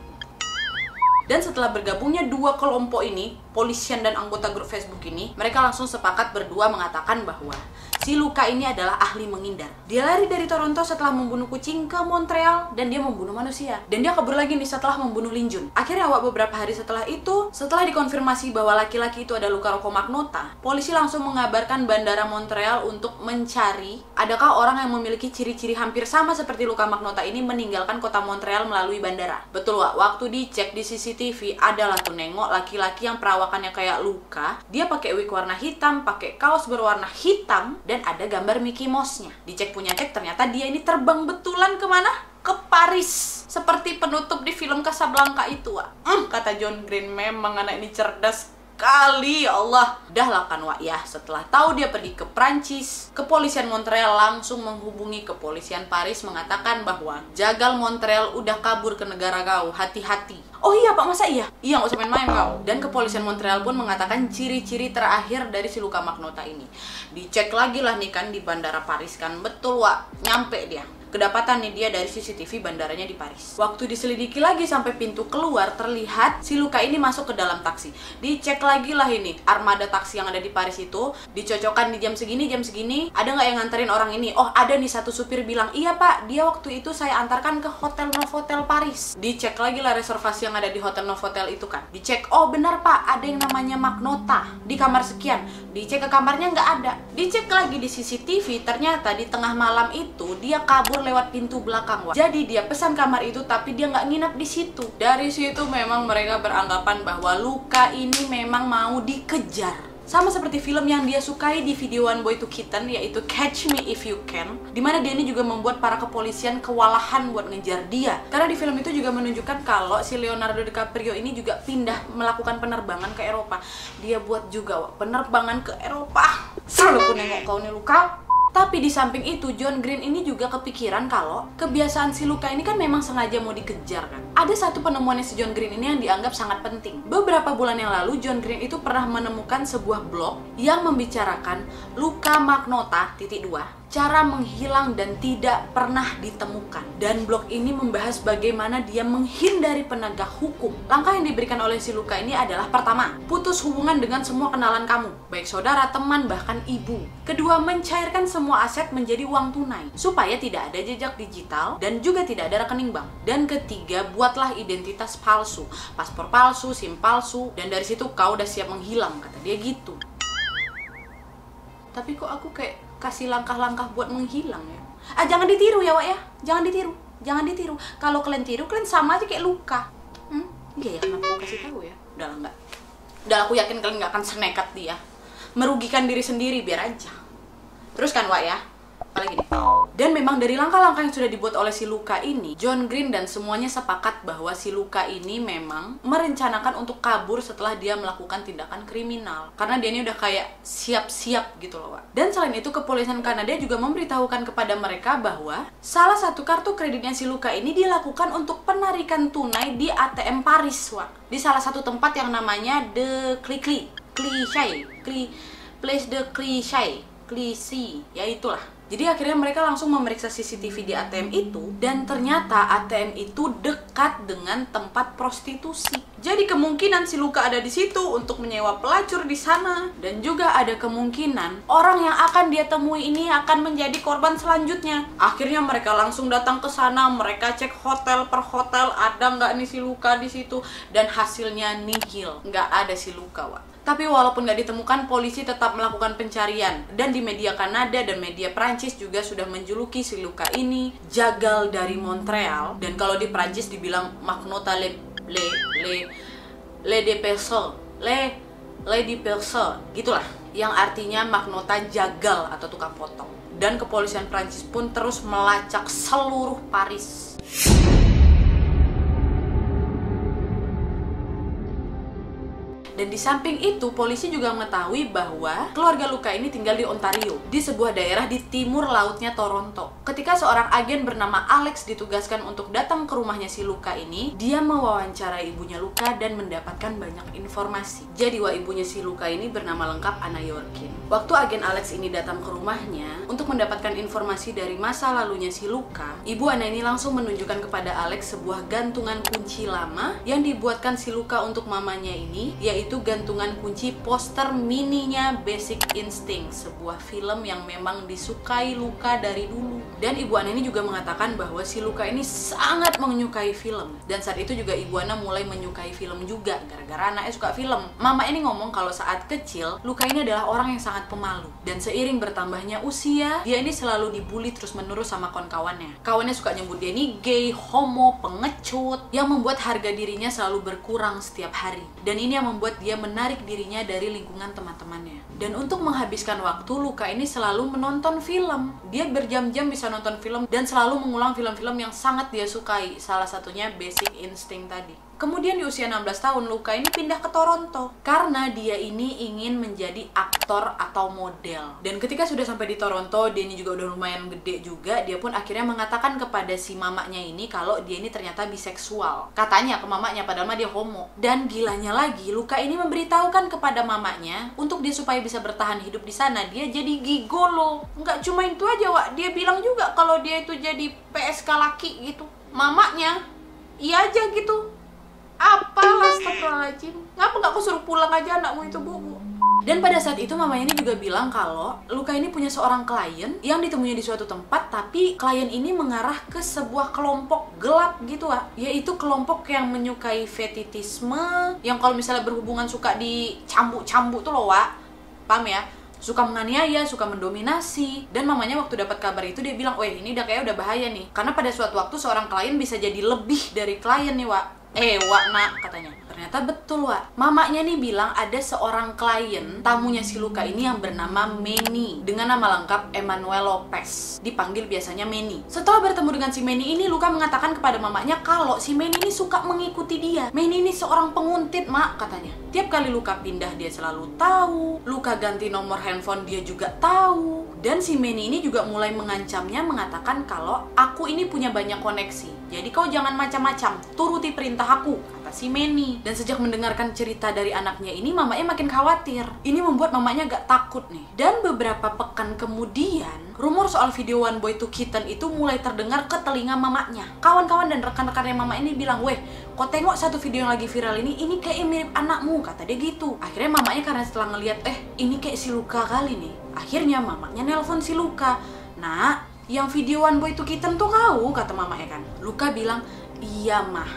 Dan setelah bergabungnya dua kelompok ini, polisian dan anggota grup Facebook ini, mereka langsung sepakat berdua mengatakan bahwa si Luka ini adalah ahli menghindar. Dia lari dari Toronto setelah membunuh kucing ke Montreal, dan dia membunuh manusia. Dan dia kabur lagi nih setelah membunuh Lin Jun. Akhirnya beberapa hari setelah itu, setelah dikonfirmasi bahwa laki-laki itu ada Luca Rocco-Magnotta, polisi langsung mengabarkan bandara Montreal untuk mencari adakah orang yang memiliki ciri-ciri hampir sama seperti Luca Magnotta ini meninggalkan kota Montreal melalui bandara. Betul, waktu dicek di CCTV adalah tuh nengok laki-laki yang perawakannya kayak Luca. Dia pakai wig warna hitam, pakai kaos berwarna hitam, dan ada gambar Mickey Mouse-nya. Dicek punya cek, ternyata dia ini terbang betulan kemana? Ke Paris. Seperti penutup di film Casablanca itu, Kata John Green, memang anak ini cerdas. kali, ya Allah. Dah lah kan Wak ya, setelah tahu dia pergi ke Prancis, kepolisian Montreal langsung menghubungi kepolisian Paris mengatakan bahwa jagal Montreal udah kabur ke negara kau, hati-hati. Oh iya Pak, masa iya? Iya, nggak usah main-main kau. Dan kepolisian Montreal pun mengatakan ciri-ciri terakhir dari si Luka Magnotta ini. Dicek lagi lah nih kan di bandara Paris kan, betul Wak, nyampe dia. Kedapatan nih dia dari CCTV bandaranya di Paris. Waktu diselidiki lagi sampai pintu keluar, terlihat si Luka ini masuk ke dalam taksi. Dicek lagi lah ini armada taksi yang ada di Paris itu, dicocokkan di jam segini, ada nggak yang nganterin orang ini? Oh ada nih, satu supir bilang, iya Pak, dia waktu itu saya antarkan ke Hotel Novotel Paris. Dicek lagi lah reservasi yang ada di Hotel Novotel itu kan. Dicek, oh benar Pak, ada yang namanya Magnotta di kamar sekian. Dicek ke kamarnya nggak ada. Dicek lagi di CCTV, ternyata di tengah malam itu dia kabur lewat pintu belakang. Jadi dia pesan kamar itu tapi dia nggak nginap di situ. Dari situ memang mereka beranggapan bahwa Luka ini memang mau dikejar. Sama seperti film yang dia sukai di video One Boy to Kitten, yaitu Catch Me If You Can, dimana dia ini juga membuat para kepolisian kewalahan buat ngejar dia. Karena di film itu juga menunjukkan kalau si Leonardo DiCaprio ini juga pindah melakukan penerbangan ke Eropa. Dia buat juga penerbangan ke Eropa. Selalu aku nengok kau nih Luka. Tapi di samping itu, John Green ini juga kepikiran kalau kebiasaan si Luka ini kan memang sengaja mau dikejar kan. Ada satu penemuannya si John Green ini yang dianggap sangat penting. Beberapa bulan yang lalu, John Green itu pernah menemukan sebuah blog yang membicarakan Luka Magnotta _2, cara menghilang dan tidak pernah ditemukan. Dan blog ini membahas bagaimana dia menghindari penegak hukum. Langkah yang diberikan oleh si Luka ini adalah pertama, putus hubungan dengan semua kenalan kamu, baik saudara, teman, bahkan ibu. Kedua, mencairkan semua aset menjadi uang tunai supaya tidak ada jejak digital dan juga tidak ada rekening bank. Dan ketiga, buatlah identitas palsu, paspor palsu, SIM palsu, dan dari situ kau udah siap menghilang, kata dia gitu. Tapi kok aku kayak kasih langkah-langkah buat menghilang ya? Jangan ditiru ya Wak ya, jangan ditiru. Kalau kalian tiru, kalian sama aja kayak Luka. Iya ya, kenapa aku kasih tahu ya? Udah lah, enggak. Udah, aku yakin kalian nggak akan senekat dia merugikan diri sendiri, biar aja. Terus kan Wak ya, apalagi nih. Dan memang dari langkah-langkah yang sudah dibuat oleh si Luka ini, John Green dan semuanya sepakat bahwa si Luka ini memang merencanakan untuk kabur setelah dia melakukan tindakan kriminal. Karena dia ini udah kayak siap-siap gitu loh Wak. Dan selain itu, kepolisian Kanada juga memberitahukan kepada mereka bahwa salah satu kartu kreditnya si Luka ini dilakukan untuk penarikan tunai di ATM Paris Wak. Di salah satu tempat yang namanya The Place de Clichy, ya itulah. Jadi akhirnya mereka langsung memeriksa CCTV di ATM itu, dan ternyata ATM itu dekat dengan tempat prostitusi. Jadi kemungkinan si Luka ada di situ untuk menyewa pelacur di sana, dan juga ada kemungkinan orang yang akan dia temui ini akan menjadi korban selanjutnya. Akhirnya mereka langsung datang ke sana, mereka cek hotel per hotel, ada nggak nih si Luka di situ, dan hasilnya nihil, nggak ada si Luka Wak. Tapi walaupun nggak ditemukan, polisi tetap melakukan pencarian. Dan di media Kanada dan media Prancis juga sudah menjuluki si Luka ini jagal dari Montreal. Dan kalau di Prancis dibilang Magnotta le de perso, gitulah. Yang artinya Magnotta jagal atau tukang potong. Dan kepolisian Prancis pun terus melacak seluruh Paris. Dan di samping itu, polisi juga mengetahui bahwa keluarga Luka ini tinggal di Ontario, di sebuah daerah di timur lautnya Toronto. Ketika seorang agen bernama Alex ditugaskan untuk datang ke rumahnya si Luka ini, dia mewawancarai ibunya Luka dan mendapatkan banyak informasi. Jadi ibunya si Luka ini bernama lengkap Anna Yorkin. Waktu agen Alex ini datang ke rumahnya untuk mendapatkan informasi dari masa lalunya si Luka, ibu Anna ini langsung menunjukkan kepada Alex sebuah gantungan kunci lama yang dibuatkan si Luka untuk mamanya ini, yaitu gantungan kunci poster mininya Basic Instinct, sebuah film yang memang disukai Luka dari dulu. Dan ibu Anna ini juga mengatakan bahwa si Luka ini sangat menyukai film. Dan saat itu juga ibu Anna mulai menyukai film juga, gara-gara anaknya suka film. Mama ini ngomong kalau saat kecil, Luka ini adalah orang yang sangat pemalu. Dan seiring bertambahnya usia, dia ini selalu dibully terus-menerus sama kawan-kawannya. Kawannya suka nyebut dia ini gay, homo, pengecut, yang membuat harga dirinya selalu berkurang setiap hari. Dan ini yang membuat dia menarik dirinya dari lingkungan teman-temannya. Dan untuk menghabiskan waktu, Luka ini selalu menonton film. Dia berjam-jam bisa nonton film dan selalu mengulang film-film yang sangat dia sukai. Salah satunya Basic Instinct tadi. Kemudian di usia 16 tahun, Luka ini pindah ke Toronto karena dia ini ingin menjadi aktor atau model. Dan ketika sudah sampai di Toronto, dia ini juga udah lumayan gede juga, dia pun akhirnya mengatakan kepada si mamanya ini kalau dia ini ternyata biseksual. Katanya ke mamanya, padahal mah dia homo. Dan gilanya lagi, Luka ini memberitahukan kepada mamanya untuk dia supaya bisa bertahan hidup di sana, dia jadi gigolo. Nggak cuma itu aja, Wak. Dia bilang juga kalau dia itu jadi PSK laki gitu. Mamanya, iya aja gitu. Apalah, astagfirullahaladzim. Ngapa nggak kau suruh pulang aja anakmu itu, Bu? Dan pada saat itu mamanya ini juga bilang kalau Luka ini punya seorang klien yang ditemuinya di suatu tempat, tapi klien ini mengarah ke sebuah kelompok gelap gitu, Wak. Yaitu kelompok yang menyukai fetitisme, yang kalau misalnya berhubungan suka dicambuk-cambuk tuh loh, Wak. Paham ya? Suka menganiaya, suka mendominasi. Dan mamanya waktu dapat kabar itu dia bilang, "Weh, ini kayaknya udah bahaya nih." Karena pada suatu waktu seorang klien bisa jadi lebih dari klien nih, Wak. Wak, nak, katanya. Ternyata betul, Wak. Mamanya nih bilang ada seorang klien, tamunya si Luka ini yang bernama Manny. Dengan nama lengkap Emmanuel Lopez. Dipanggil biasanya Manny. Setelah bertemu dengan si Manny ini, Luka mengatakan kepada mamanya kalau si Manny ini suka mengikuti dia. Manny ini seorang penguntit, Mak, katanya. Tiap kali Luka pindah, dia selalu tahu. Luka ganti nomor handphone, dia juga tahu. Dan si Manny ini juga mulai mengancamnya, mengatakan kalau aku ini punya banyak koneksi. Jadi kau jangan macam-macam, turuti perintah aku, kata si Manny. Dan sejak mendengarkan cerita dari anaknya ini, mamanya makin khawatir. Ini membuat mamanya gak takut nih. Dan beberapa pekan kemudian, rumor soal video One Boy Two Kitten itu mulai terdengar ke telinga mamanya. Kawan-kawan dan rekan-rekannya mama ini bilang, "Weh, kau tengok satu video yang lagi viral ini kayak mirip anakmu," kata dia gitu. Akhirnya mamanya karena setelah ngeliat, ini kayak si Luka kali nih. Akhirnya mamanya nelpon si Luka. "Nak, yang video One Boy Two Kitten tuh kau," kata mamanya kan. Luka bilang, "Iya, Mah,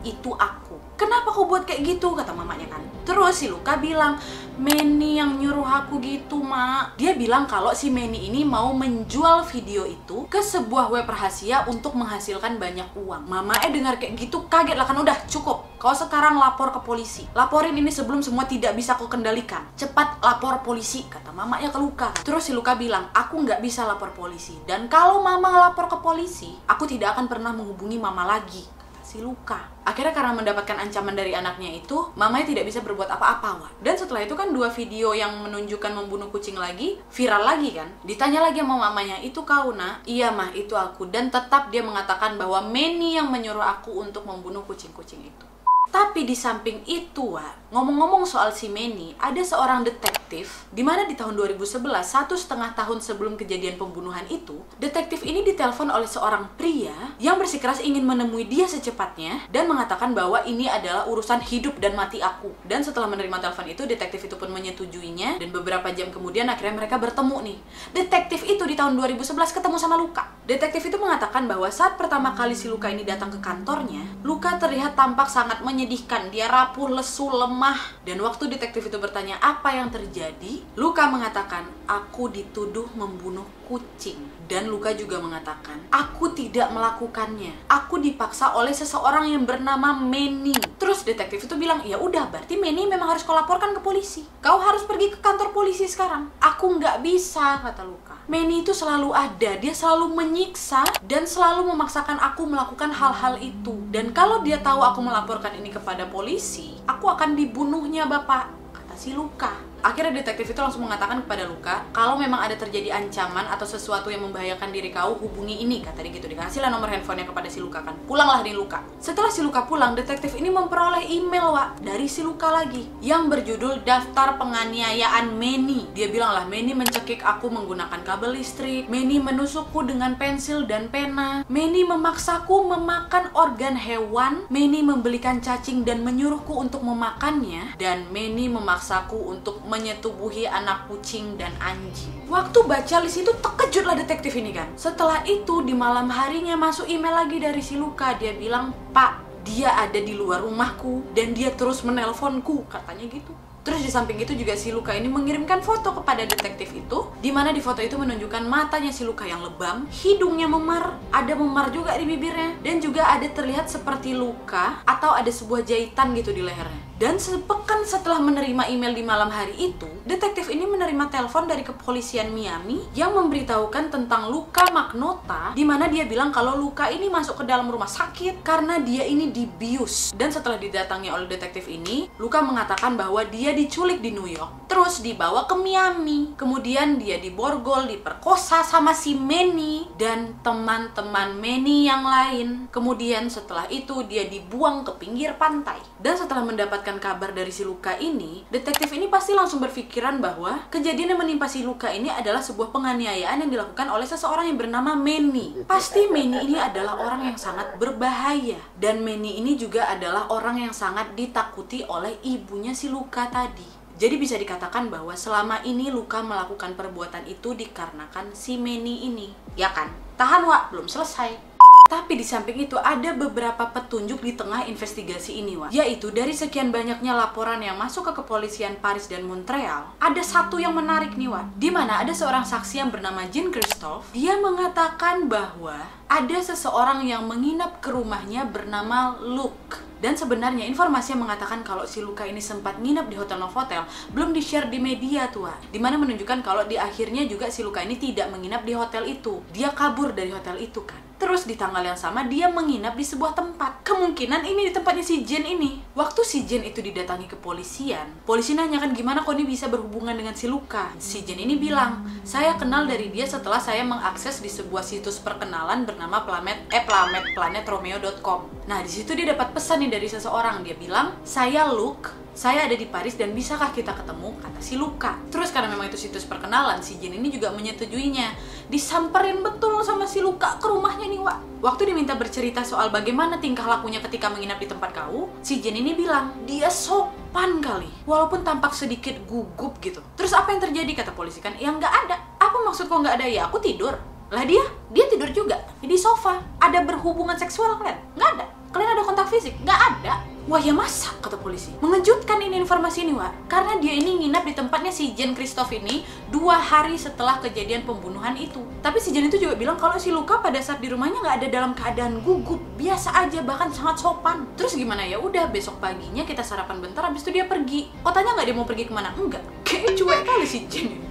itu aku." "Kenapa kau buat kayak gitu?" kata mamanya kan. Terus si Luka bilang, "Manny yang nyuruh aku gitu, Mak." Dia bilang kalau si Manny ini mau menjual video itu ke sebuah web rahasia untuk menghasilkan banyak uang. Mamanya dengar kayak gitu kaget lah kan. "Udah, cukup. Kau sekarang lapor ke polisi. Laporin ini sebelum semua tidak bisa kau kendalikan. Cepat lapor polisi," kata mamanya ke Luka. Terus si Luka bilang, "Aku nggak bisa lapor polisi. Dan kalau mama ngelapor ke polisi, aku tidak akan pernah menghubungi mama lagi," kata si Luka. Akhirnya karena mendapatkan ancaman dari anaknya itu, mamanya tidak bisa berbuat apa-apa, Wak. Dan setelah itu kan 2 video yang menunjukkan membunuh kucing lagi viral lagi kan. Ditanya lagi sama mamanya, "Itu kau, Nak?" "Iya, Mah, itu aku." Dan tetap dia mengatakan bahwa Manny yang menyuruh aku untuk membunuh kucing-kucing itu. Tapi di samping itu, Wak, ngomong-ngomong soal si Manny, ada seorang detektif di mana di tahun 2011, 1,5 tahun sebelum kejadian pembunuhan itu, detektif ini ditelepon oleh seorang pria yang bersikeras ingin menemui dia secepatnya dan mengatakan bahwa ini adalah urusan hidup dan mati aku. Dan setelah menerima telepon itu, detektif itu pun menyetujuinya dan beberapa jam kemudian akhirnya mereka bertemu nih. Detektif itu di tahun 2011 ketemu sama Luka. Detektif itu mengatakan bahwa saat pertama kali si Luka ini datang ke kantornya, Luka terlihat tampak sangat menyedihkan. Dia rapuh, lesu, lemah. Dan waktu detektif itu bertanya apa yang terjadi, Luka mengatakan, "Aku dituduh membunuh kucing." Dan Luka juga mengatakan, "Aku tidak melakukannya. Aku dipaksa oleh seseorang yang bernama Manny." Terus detektif itu bilang, "Ya udah, berarti Manny memang harus kau laporkan ke polisi. Kau harus pergi ke kantor polisi sekarang." "Aku nggak bisa," kata Luka. "Manny itu selalu ada. Dia selalu menyiksa dan selalu memaksakan aku melakukan hal-hal itu. Dan kalau dia tahu aku melaporkan ini kepada polisi, aku akan dibunuhnya, Bapak," kata si Luka. Akhirnya detektif itu langsung mengatakan kepada Luka, "Kalau memang ada terjadi ancaman atau sesuatu yang membahayakan diri kau, hubungi ini," kata dia gitu. Dikasihlah nomor handphonenya kepada si Luka kan. Pulanglah nih Luka. Setelah si Luka pulang, detektif ini memperoleh email, Wak, dari si Luka lagi yang berjudul "Daftar Penganiayaan Manny." Dia bilang lah, "Manny mencekik aku menggunakan kabel listrik, Manny menusukku dengan pensil dan pena, Manny memaksaku memakan organ hewan, Manny membelikan cacing dan menyuruhku untuk memakannya, dan Manny memaksaku untuk menyetubuhi anak kucing dan anjing." Waktu baca list itu terkejutlah detektif ini kan. Setelah itu di malam harinya masuk email lagi dari si Luka. Dia bilang, "Pak, dia ada di luar rumahku dan dia terus menelponku," katanya gitu. Terus di samping itu juga si Luka ini mengirimkan foto kepada detektif itu, di mana di foto itu menunjukkan matanya si Luka yang lebam, hidungnya memar, ada memar juga di bibirnya, dan juga ada terlihat seperti luka atau ada sebuah jahitan gitu di lehernya. Dan sepekan setelah menerima email di malam hari itu, detektif ini menerima telepon dari kepolisian Miami yang memberitahukan tentang Luka Magnotta, di mana dia bilang kalau Luka ini masuk ke dalam rumah sakit karena dia ini dibius. Dan setelah didatangi oleh detektif ini, Luka mengatakan bahwa dia diculik di New York, terus dibawa ke Miami. Kemudian dia diborgol, diperkosa sama si Manny dan teman-teman Manny yang lain. Kemudian setelah itu dia dibuang ke pinggir pantai. Dan setelah mendapatkan kabar dari si Luka ini, detektif ini pasti langsung berpikiran bahwa kejadian yang menimpa si Luka ini adalah sebuah penganiayaan yang dilakukan oleh seseorang yang bernama Manny. Pasti Manny ini adalah orang yang sangat berbahaya, dan Manny ini juga adalah orang yang sangat ditakuti oleh ibunya si Luka tadi. Jadi bisa dikatakan bahwa selama ini Luka melakukan perbuatan itu dikarenakan si Manny ini. Ya kan? Tahan Wak, belum selesai. Tapi di samping itu ada beberapa petunjuk di tengah investigasi ini, Wak. Yaitu dari sekian banyaknya laporan yang masuk ke kepolisian Paris dan Montreal, ada satu yang menarik nih, Wak. Di mana ada seorang saksi yang bernama Jean Christophe. Dia mengatakan bahwa ada seseorang yang menginap ke rumahnya bernama Luke. Dan sebenarnya informasi yang mengatakan kalau si Luka ini sempat nginap di Hotel Novotel belum di-share di media tuh, Wak. Dimana menunjukkan kalau di akhirnya juga si Luka ini tidak menginap di hotel itu. Dia kabur dari hotel itu kan. Terus di tanggal yang sama dia menginap di sebuah tempat. Kemungkinan ini di tempatnya si Jean ini. Waktu si Jean itu didatangi kepolisian, polisi nanyakan gimana kok ini bisa berhubungan dengan si Luka. Si Jean ini bilang, saya kenal dari dia setelah saya mengakses di sebuah situs perkenalan bernama planetromeo.com. Nah, di situ dia dapat pesan nih dari seseorang. Dia bilang, saya Luke, saya ada di Paris dan bisakah kita ketemu, kata si Luka. Terus karena memang itu situs perkenalan, si Jean ini juga menyetujuinya. Disamperin betul sama si Luka ke rumahnya nih, Wak. Waktu diminta bercerita soal bagaimana tingkah lakunya ketika menginap di tempat kau, si Jean ini bilang, dia sopan kali, walaupun tampak sedikit gugup gitu. Terus apa yang terjadi, kata polisi kan? Ya nggak ada. Apa maksud kok nggak ada? Ya aku tidur. Lah dia tidur juga di sofa. Ada berhubungan seksual kalian? Nggak ada. Kalian ada kontak fisik? Nggak ada. Wah ya masa, kata polisi. Mengejutkan ini informasi ini, Wak. Karena dia ini nginap di tempatnya si Jean Christophe ini 2 hari setelah kejadian pembunuhan itu. Tapi si Jean itu juga bilang kalau si Luka pada saat di rumahnya nggak ada dalam keadaan gugup, biasa aja, bahkan sangat sopan. Terus gimana, ya udah besok paginya kita sarapan bentar, habis itu dia pergi. Kok tanya nggak dia mau pergi kemana? Enggak. Kayaknya cuek kali si Jean ini.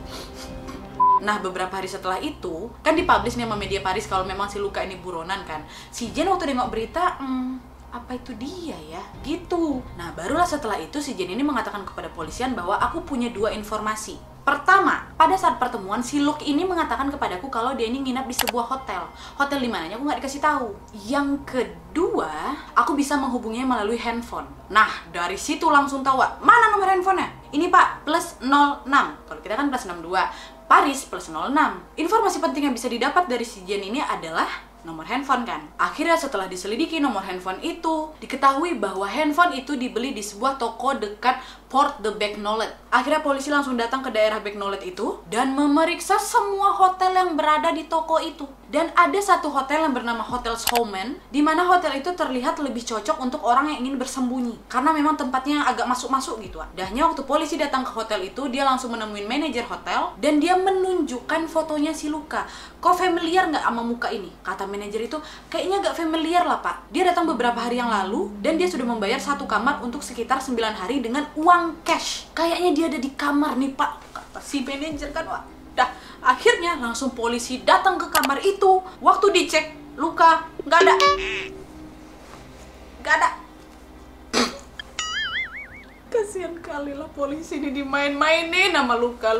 Nah, beberapa hari setelah itu, kan dipublish nih sama media Paris kalau memang si Luka ini buronan kan. Si Jean waktu nengok berita, apa itu dia ya? Gitu. Nah, barulah setelah itu si Jean ini mengatakan kepada polisian bahwa aku punya 2 informasi. Pertama, pada saat pertemuan si Luke ini mengatakan kepadaku kalau dia ini nginap di sebuah hotel. Hotel di mananya aku nggak dikasih tahu. Yang kedua, aku bisa menghubunginya melalui handphone. Nah, dari situ langsung tahu, mana nomor handphonenya? Ini Pak, +06. Kalau kita kan +62. Paris +06. Informasi penting yang bisa didapat dari si Jean ini adalah nomor handphone kan. Akhirnya setelah diselidiki nomor handphone itu, diketahui bahwa handphone itu dibeli di sebuah toko dekat Port de Bagnolet. Akhirnya polisi langsung datang ke daerah Bagnolet itu dan memeriksa semua hotel yang berada di toko itu. Dan ada satu hotel yang bernama Hotel Showman, di mana hotel itu terlihat lebih cocok untuk orang yang ingin bersembunyi. Karena memang tempatnya agak masuk-masuk gitu. Dahnya waktu polisi datang ke hotel itu, dia langsung menemuin manajer hotel dan dia menunjukkan fotonya si Luka. Kok familiar nggak sama muka ini? Kata manajer itu, kayaknya agak familiar lah Pak. Dia datang beberapa hari yang lalu dan dia sudah membayar 1 kamar untuk sekitar 9 hari dengan uang cash. Kayaknya dia ada di kamar nih Pak, kata si manajer kan, Wak. Dah, akhirnya langsung polisi datang ke kamar itu. Waktu dicek, Luka nggak ada. Nggak ada. Kasian kali lah polisi ini dimain-mainin nama Luka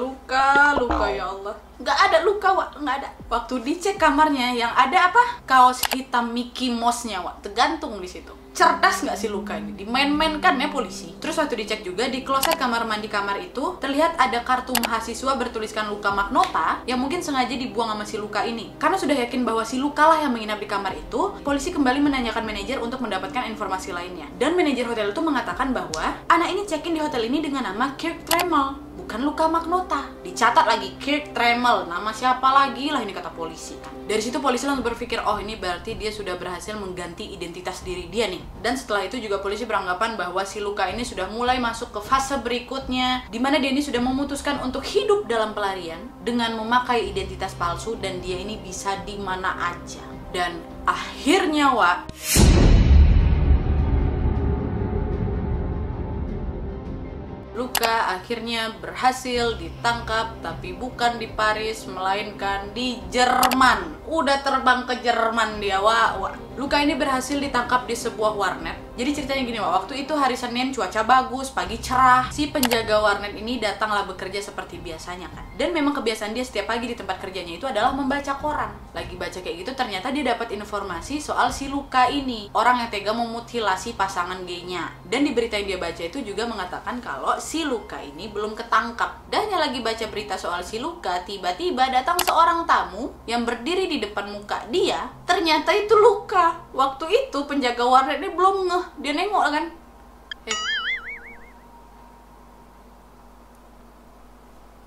ya Allah. Nggak ada Luka, Wak, nggak ada. Waktu dicek kamarnya, yang ada apa? Kaos hitam Mickey Mouse-nya, Wak, tergantung di situ. Cerdas nggak sih Luka ini? Dimain-mainkan ya polisi. Terus waktu dicek juga di kloset kamar mandi kamar itu, terlihat ada kartu mahasiswa bertuliskan Luka Magnotta yang mungkin sengaja dibuang sama si Luka ini. Karena sudah yakin bahwa si Luka lah yang menginap di kamar itu, polisi kembali menanyakan manajer untuk mendapatkan informasi lainnya. Dan manajer hotel itu mengatakan bahwa anak ini check-in di hotel ini dengan nama Kirk Trammell, bukan Luka Magnotta. Dicatat lagi, Kirk Trammell, nama siapa lagi lah ini, kata polisi. Dari situ polisi langsung berpikir, oh ini berarti dia sudah berhasil mengganti identitas diri dia nih. Dan setelah itu juga polisi beranggapan bahwa si Luka ini sudah mulai masuk ke fase berikutnya, di mana dia ini sudah memutuskan untuk hidup dalam pelarian dengan memakai identitas palsu, dan dia ini bisa di mana aja. Dan akhirnya, Wak, Luka akhirnya berhasil ditangkap, tapi bukan di Paris, melainkan di Jerman. Udah terbang ke Jerman dia, wah. Luka ini berhasil ditangkap di sebuah warnet. Jadi ceritanya gini, waktu itu hari Senin, cuaca bagus, pagi cerah. Si penjaga warnet ini datanglah bekerja seperti biasanya kan. Dan memang kebiasaan dia setiap pagi di tempat kerjanya itu adalah membaca koran. Lagi baca kayak gitu, ternyata dia dapat informasi soal si Luka ini, orang yang tega memutilasi pasangan gaynya. Dan di berita yang dia baca itu juga mengatakan kalau si Luka ini belum ketangkap. Dan yang lagi baca berita soal si Luka, tiba-tiba datang seorang tamu yang berdiri di depan muka dia. Ternyata itu Luka. Waktu itu penjaga warnet ini belum ngeh. Dia nengok kan,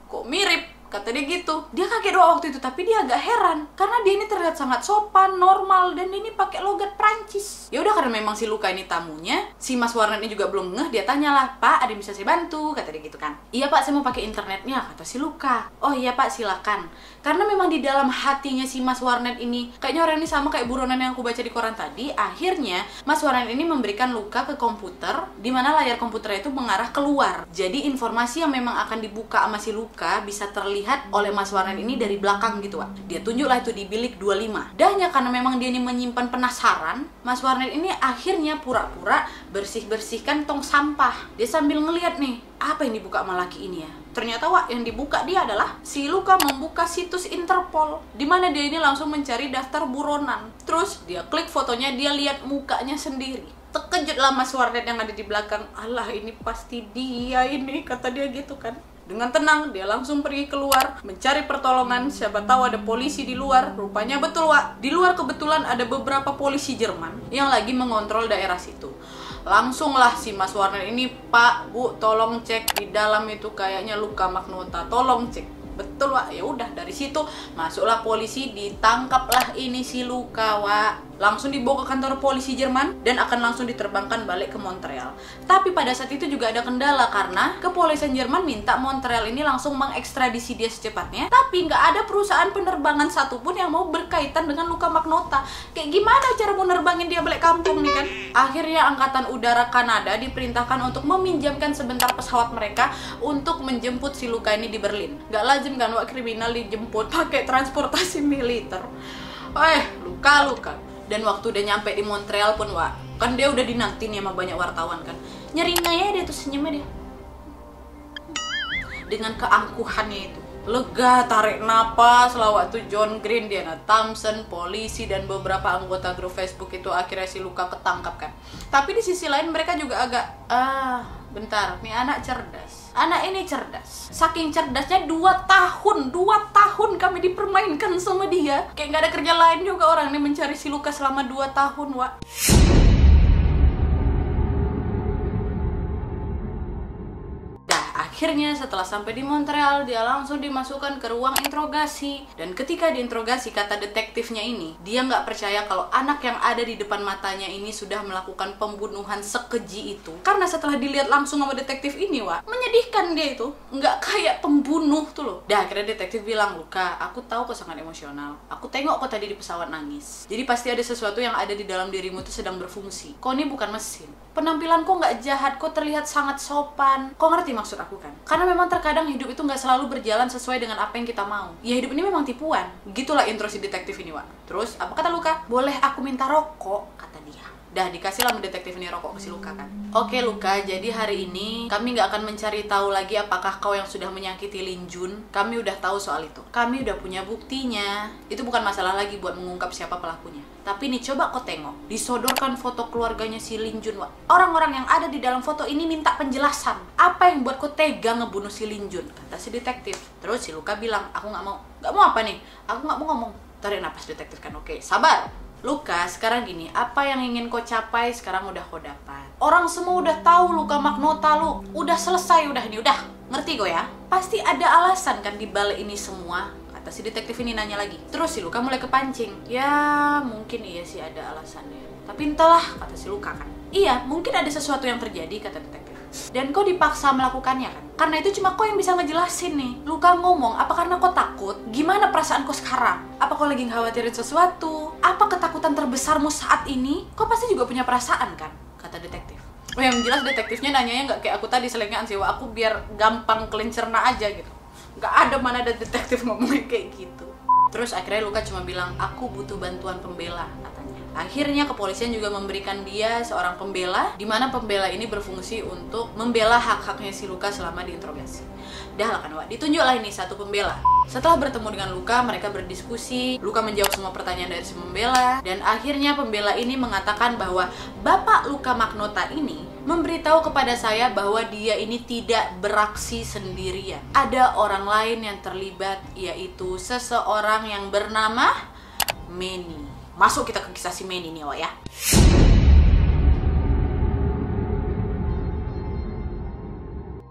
kok mirip, kata dia gitu. Dia kaget doang waktu itu, tapi dia agak heran karena dia ini terlihat sangat sopan, normal, dan ini pakai logat Prancis. Ya udah, karena memang si Luka ini tamunya, si Mas Warnet ini juga belum ngeh. Dia tanyalah, "Pak, ada yang bisa saya bantu?" Kata dia gitu kan. "Iya Pak, saya mau pakai internetnya," kata si Luka. "Oh iya Pak, silakan." Karena memang di dalam hatinya si Mas Warnet ini, kayaknya orang ini sama kayak buronan yang aku baca di koran tadi. Akhirnya Mas Warnet ini memberikan Luka ke komputer, di mana layar komputer itu mengarah keluar. Jadi informasi yang memang akan dibuka sama si Luka bisa terlihat oleh Mas Warnet ini dari belakang gitu, Wak. Dia tunjuklah itu di bilik 25. Dahnya karena memang dia ini menyimpan penasaran, Mas Warnet ini akhirnya pura-pura bersih-bersihkan tong sampah. Dia sambil ngeliat nih, apa yang dibuka sama laki ini ya? Ternyata Wak, yang dibuka dia adalah si Luka membuka situs Interpol, dimana dia ini langsung mencari daftar buronan. Terus dia klik fotonya, dia lihat mukanya sendiri. Terkejutlah Mas Warnet yang ada di belakang. "Alah, ini pasti dia ini," kata dia gitu kan. Dengan tenang, dia langsung pergi keluar, mencari pertolongan. Siapa tahu ada polisi di luar. Rupanya betul, Wak. Di luar kebetulan ada beberapa polisi Jerman yang lagi mengontrol daerah situ. Langsunglah si Mas Warnet ini, "Pak, Bu, tolong cek di dalam itu kayaknya luka Magnota. Tolong cek." Betul, Wak. Ya udah, dari situ masuklah polisi, ditangkaplah ini si Luka, Wak. Langsung dibawa ke kantor polisi Jerman dan akan langsung diterbangkan balik ke Montreal. Tapi pada saat itu juga ada kendala karena kepolisian Jerman minta Montreal ini langsung mengekstradisi dia secepatnya. Tapi nggak ada perusahaan penerbangan satupun yang mau berkaitan dengan Luka Magnota. Kayak gimana cara mau nerbangin dia balik kampung nih kan? Akhirnya Angkatan Udara Kanada diperintahkan untuk meminjamkan sebentar pesawat mereka untuk menjemput si Luka ini di Berlin. Nggak lazim kan Wak, kriminal dijemput pakai transportasi militer. Luka. Dan waktu udah nyampe di Montreal pun, Wak, kan dia udah dinanti nih sama banyak wartawan kan. Nyeringai dia tuh, senyumnya dia. Dengan keangkuhannya itu. Lega, tarik napas lah waktu John Green, Diana Thompson, polisi, dan beberapa anggota grup Facebook itu akhirnya si Luka ketangkap kan. Tapi di sisi lain mereka juga agak, bentar, nih anak cerdas. Anak ini cerdas. Saking cerdasnya 2 tahun kami dipermainkan sama dia. Kayak gak ada kerja lain juga orang ini mencari si Luka selama 2 tahun, Wak. Akhirnya setelah sampai di Montreal, dia langsung dimasukkan ke ruang interogasi. Dan ketika diinterogasi, kata detektifnya ini, dia nggak percaya kalau anak yang ada di depan matanya ini sudah melakukan pembunuhan sekeji itu. Karena setelah dilihat langsung sama detektif ini, Wak, menyedihkan dia itu. Nggak kayak pembunuh tuh loh. Dah, akhirnya detektif bilang, "Luka, aku tahu kok sangat emosional. Aku tengok kok tadi di pesawat nangis. Jadi pasti ada sesuatu yang ada di dalam dirimu itu sedang berfungsi. Kau ini bukan mesin. Penampilan kau nggak jahat, kau terlihat sangat sopan. Kau ngerti maksud aku kan? Karena memang terkadang hidup itu nggak selalu berjalan sesuai dengan apa yang kita mau. Ya hidup ini memang tipuan." Gitulah intro si detektif ini, Wak. Terus apa kata Luka? "Boleh aku minta rokok?" kata dia. Dah dikasih lah detektif ini rokok ke si Luka kan. "Oke Luka, jadi hari ini kami nggak akan mencari tahu lagi apakah kau yang sudah menyakiti Lin Jun. Kami udah tahu soal itu. Kami udah punya buktinya. Itu bukan masalah lagi buat mengungkap siapa pelakunya. Tapi nih coba kau tengok, disodorkan foto keluarganya si Lin Jun, Wak. Orang-orang yang ada di dalam foto ini minta penjelasan. Apa yang buat kau tega ngebunuh si Lin Jun?" kata si detektif. Terus si Luka bilang, "Aku nggak mau." "Nggak mau apa nih?" "Aku nggak mau ngomong." Tarik napas detektif kan. "Oke, sabar. Luka, sekarang gini, apa yang ingin kau capai sekarang udah kau dapat. Orang semua udah tahu Luka Magnota lu. Udah selesai, udah ini, udah. Ngerti kau ya? Pasti ada alasan kan di balik ini semua." Kata si detektif ini nanya lagi. Terus si Luka mulai kepancing. "Ya, mungkin iya sih ada alasannya. Tapi entahlah," kata si Luka kan. "Iya, mungkin ada sesuatu yang terjadi," kata detektif. "Dan kau dipaksa melakukannya kan? Karena itu cuma kau yang bisa ngejelasin nih." Luka ngomong, "Apa karena kau takut? Gimana perasaan kau sekarang? Apa kau lagi khawatirin sesuatu? Apa ketakutan terbesarmu saat ini? Kau pasti juga punya perasaan kan?" kata detektif. Oh, yang jelas detektifnya nanyanya nggak kayak aku tadi selengean sih, Wak. Aku biar gampang kalian cerna aja gitu. Nggak ada mana ada detektif ngomongnya kayak gitu. Terus akhirnya Luka cuma bilang, aku butuh bantuan pembela, katanya. Akhirnya kepolisian juga memberikan dia seorang pembela, di mana pembela ini berfungsi untuk membela hak-haknya si Luka selama diinterogasi. Dah lah kan, Wak, ditunjuklah ini satu pembela. Setelah bertemu dengan Luka, mereka berdiskusi. Luka menjawab semua pertanyaan dari si pembela, dan akhirnya pembela ini mengatakan bahwa Bapak Luka Magnotta ini memberitahu kepada saya bahwa dia ini tidak beraksi sendirian. Ada orang lain yang terlibat, yaitu seseorang yang bernama Manny. Masuk kita ke kisah si Manny nih, Wak, ya.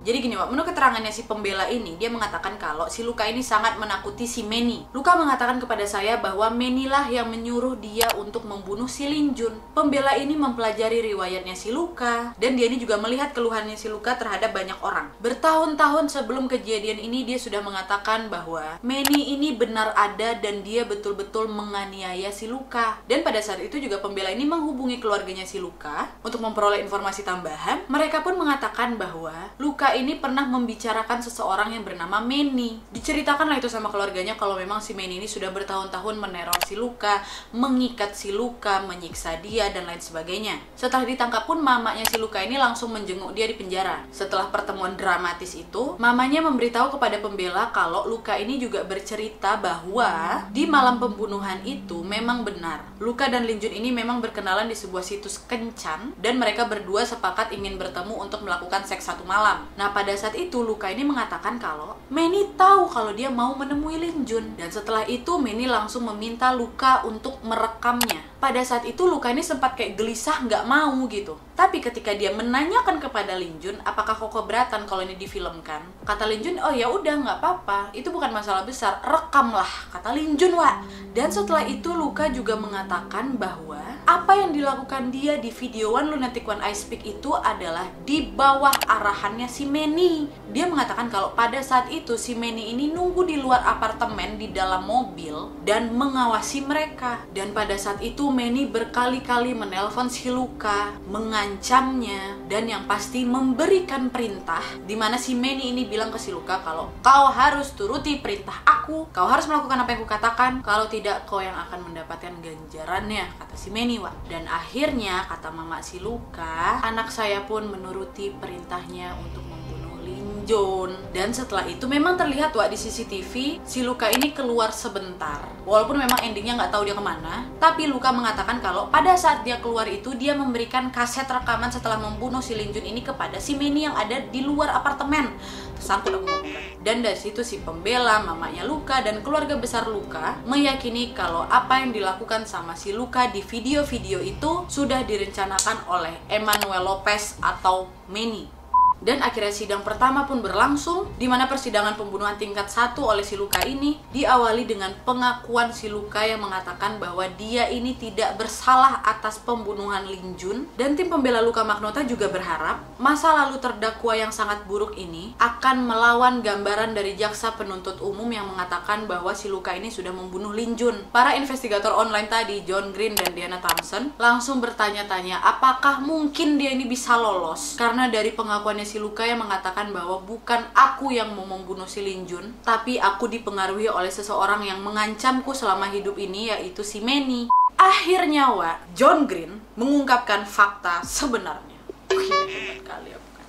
Jadi gini, Wak, menurut keterangannya si pembela ini, dia mengatakan kalau si Luka ini sangat menakuti si Manny. Luka mengatakan kepada saya bahwa Manny lah yang menyuruh dia untuk membunuh si Lin Jun. Pembela ini mempelajari riwayatnya si Luka, dan dia ini juga melihat keluhannya si Luka terhadap banyak orang. Bertahun-tahun sebelum kejadian ini, dia sudah mengatakan bahwa Manny ini benar ada dan dia betul-betul menganiaya si Luka. Dan pada saat itu juga pembela ini menghubungi keluarganya si Luka untuk memperoleh informasi tambahan. Mereka pun mengatakan bahwa Luka ini pernah membicarakan seseorang yang bernama Manny. Diceritakanlah itu sama keluarganya kalau memang si Manny ini sudah bertahun-tahun meneror si Luka, mengikat si Luka, menyiksa dia, dan lain sebagainya. Setelah ditangkap pun mamanya si Luka ini langsung menjenguk dia di penjara. Setelah pertemuan dramatis itu, mamanya memberitahu kepada pembela kalau Luka ini juga bercerita bahwa di malam pembunuhan itu memang benar. Luka dan Lin Jun ini memang berkenalan di sebuah situs kencan, dan mereka berdua sepakat ingin bertemu untuk melakukan seks satu malam. Nah, pada saat itu Luka ini mengatakan kalau Manny tahu kalau dia mau menemui Lin Jun, dan setelah itu Manny langsung meminta Luka untuk merekamnya. Pada saat itu Luka ini sempat kayak gelisah, nggak mau gitu. Tapi ketika dia menanyakan kepada Lin Jun, apakah kau keberatan kalau ini difilmkan? Kata Lin Jun, oh ya udah, nggak apa-apa, itu bukan masalah besar, rekamlah, kata Lin Jun, Wak. Dan setelah itu Luka juga mengatakan bahwa apa yang dilakukan dia di video One Lunatic One I Speak itu adalah di bawah arahannya si Manny. Dia mengatakan kalau pada saat itu si Manny ini nunggu di luar apartemen di dalam mobil dan mengawasi mereka. Dan pada saat itu Manny berkali-kali menelpon si Luka, mengancamnya, dan yang pasti memberikan perintah, dimana si Manny ini bilang ke si Luka kalau kau harus turuti perintah aku, kau harus melakukan apa yang kukatakan, kalau tidak kau yang akan mendapatkan ganjarannya, kata si Manny, Wak. Dan akhirnya kata mama si Luka, anak saya pun menuruti perintahnya untuk membunuh Lin Jun. Dan setelah itu memang terlihat, Wak, di CCTV si Luka ini keluar sebentar, walaupun memang endingnya nggak tahu dia kemana. Tapi Luka mengatakan kalau pada saat dia keluar itu dia memberikan kaset rekaman setelah membunuh si Lin Jun ini kepada si Manny yang ada di luar apartemen. Tersangkut aku ngomongkan. Dan dari situ si pembela, mamanya Luka, dan keluarga besar Luka meyakini kalau apa yang dilakukan sama si Luka di video-video itu sudah direncanakan oleh Emmanuel Lopez atau Manny. Dan akhirnya sidang pertama pun berlangsung, di mana persidangan pembunuhan tingkat 1 oleh si Luka ini diawali dengan pengakuan si Luka yang mengatakan bahwa dia ini tidak bersalah atas pembunuhan Lin Jun. Dan tim pembela Luka Magnotta juga berharap masa lalu terdakwa yang sangat buruk ini akan melawan gambaran dari jaksa penuntut umum yang mengatakan bahwa si Luka ini sudah membunuh Lin Jun. Para investigator online tadi, John Green dan Diana Thompson, langsung bertanya-tanya apakah mungkin dia ini bisa lolos, karena dari pengakuannya si Luka yang mengatakan bahwa bukan aku yang mau membunuh si Lin Jun, tapi aku dipengaruhi oleh seseorang yang mengancamku selama hidup ini, yaitu si Manny. Akhirnya, Wak, John Green mengungkapkan fakta sebenarnya. Hebat kali ya, bukan?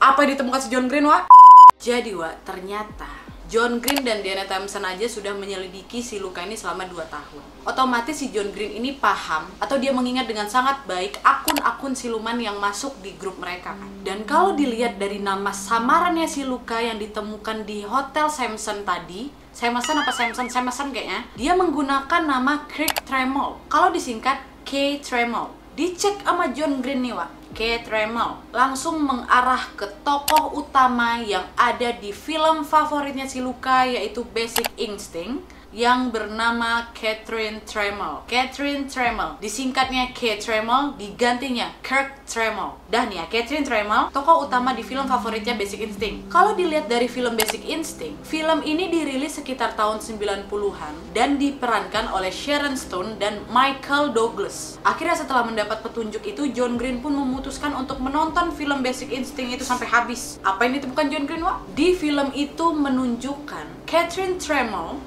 Apa yang ditemukan si John Green, Wak? Jadi, Wak, ternyata John Green dan Diana Thompson aja sudah menyelidiki si Luka ini selama 2 tahun. Otomatis si John Green ini paham atau dia mengingat dengan sangat baik akun-akun siluman yang masuk di grup mereka kan. Dan kalau dilihat dari nama samarannya si Luka yang ditemukan di Hotel Samson tadi, Samson kayaknya, dia menggunakan nama Craig Tremel. Kalau disingkat K. Tremel. Dicek sama John Green nih, Wak. K. Tremel langsung mengarah ke tokoh utama yang ada di film favoritnya si Luka, yaitu Basic Instinct, yang bernama Catherine Tremel. Catherine Tremel, disingkatnya K. Tremel, digantinya Kirk Tremel. Dah nih ya, Catherine Tremel, tokoh utama di film favoritnya Basic Instinct. Kalau dilihat dari film Basic Instinct, film ini dirilis sekitar tahun 90-an dan diperankan oleh Sharon Stone dan Michael Douglas. Akhirnya setelah mendapat petunjuk itu, John Green pun memutuskan untuk menonton film Basic Instinct itu sampai habis. Apa ini tuh bukan John Green, Wak? Di film itu menunjukkan Catherine Tremel,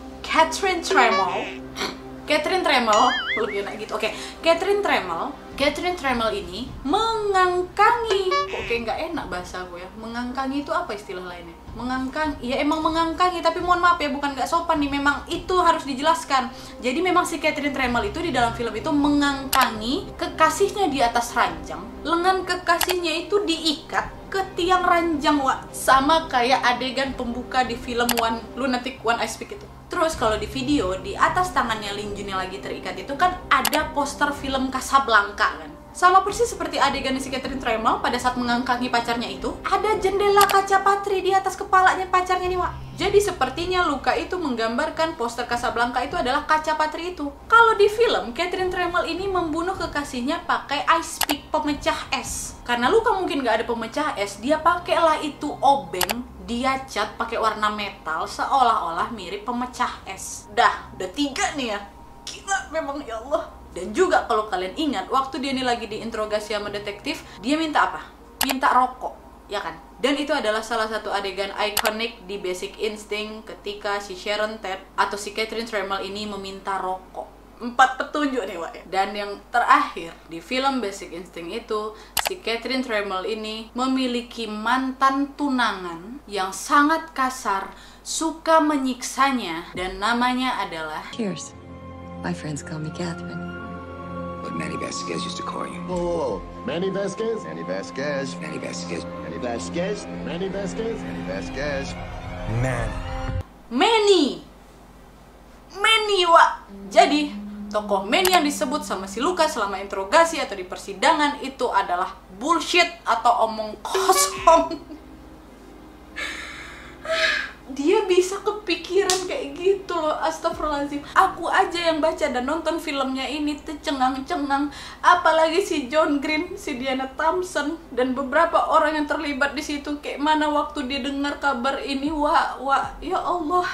lebih enak gitu. Oke, Catherine Tremel ini mengangkangi. Oke, nggak enak bahasa gue ya. Mengangkangi itu apa istilah lainnya? Mengangkang, ya emang mengangkangi, tapi mohon maaf ya, bukan nggak sopan nih, memang itu harus dijelaskan. Jadi memang si Catherine Tremel itu di dalam film itu mengangkangi kekasihnya di atas ranjang. Lengan kekasihnya itu diikat ke tiang ranjang, Wak. Sama kayak adegan pembuka di film Lunatic One I Speak itu. Terus kalau di video, di atas tangannya Lin Jun yang lagi terikat itu kan ada poster film Casablanca kan. Sama persis seperti adegan si Catherine Tremel pada saat mengangkangi pacarnya itu, ada jendela kaca patri di atas kepalanya pacarnya nih, Wak. Jadi sepertinya luka itu menggambarkan poster Casablanca itu adalah kaca patri itu. Kalau di film, Catherine Tremel ini membunuh kekasihnya pakai ice pick, pemecah es. Karena luka mungkin gak ada pemecah es, dia pakailah itu obeng, dia cat pakai warna metal seolah-olah mirip pemecah es. Udah 3 nih ya. Gila memang, ya Allah. Dan juga kalau kalian ingat, waktu dia ini lagi diinterogasi sama detektif, dia minta apa? Minta rokok, ya kan? Dan itu adalah salah satu adegan ikonik di Basic Instinct ketika si Sharon Tate atau si Catherine Tremel ini meminta rokok. 4 petunjuk nih, Wak. Dan yang terakhir, di film Basic Instinct itu, si Catherine Tremel ini memiliki mantan tunangan yang sangat kasar, suka menyiksanya, dan namanya adalah... Cheers. My friends call me Catherine. What Manny Vasquez used to call you. Oh, Manny Vasquez? Manny Vasquez. Manny Vasquez. Manny Vasquez? Manny Vasquez? Manny Vasquez. Man. Manny, Wak. Jadi, tokoh Manny yang disebut sama si Luka selama interogasi atau di persidangan itu adalah bullshit atau omong kosong. Dia bisa kepikiran kayak gitu loh, astagfirullahaladzim. Aku aja yang baca dan nonton filmnya ini tuh cengang-cengang. Apalagi si John Green, si Diana Thompson, dan beberapa orang yang terlibat di situ. Kayak mana waktu dia dengar kabar ini, wah, ya Allah.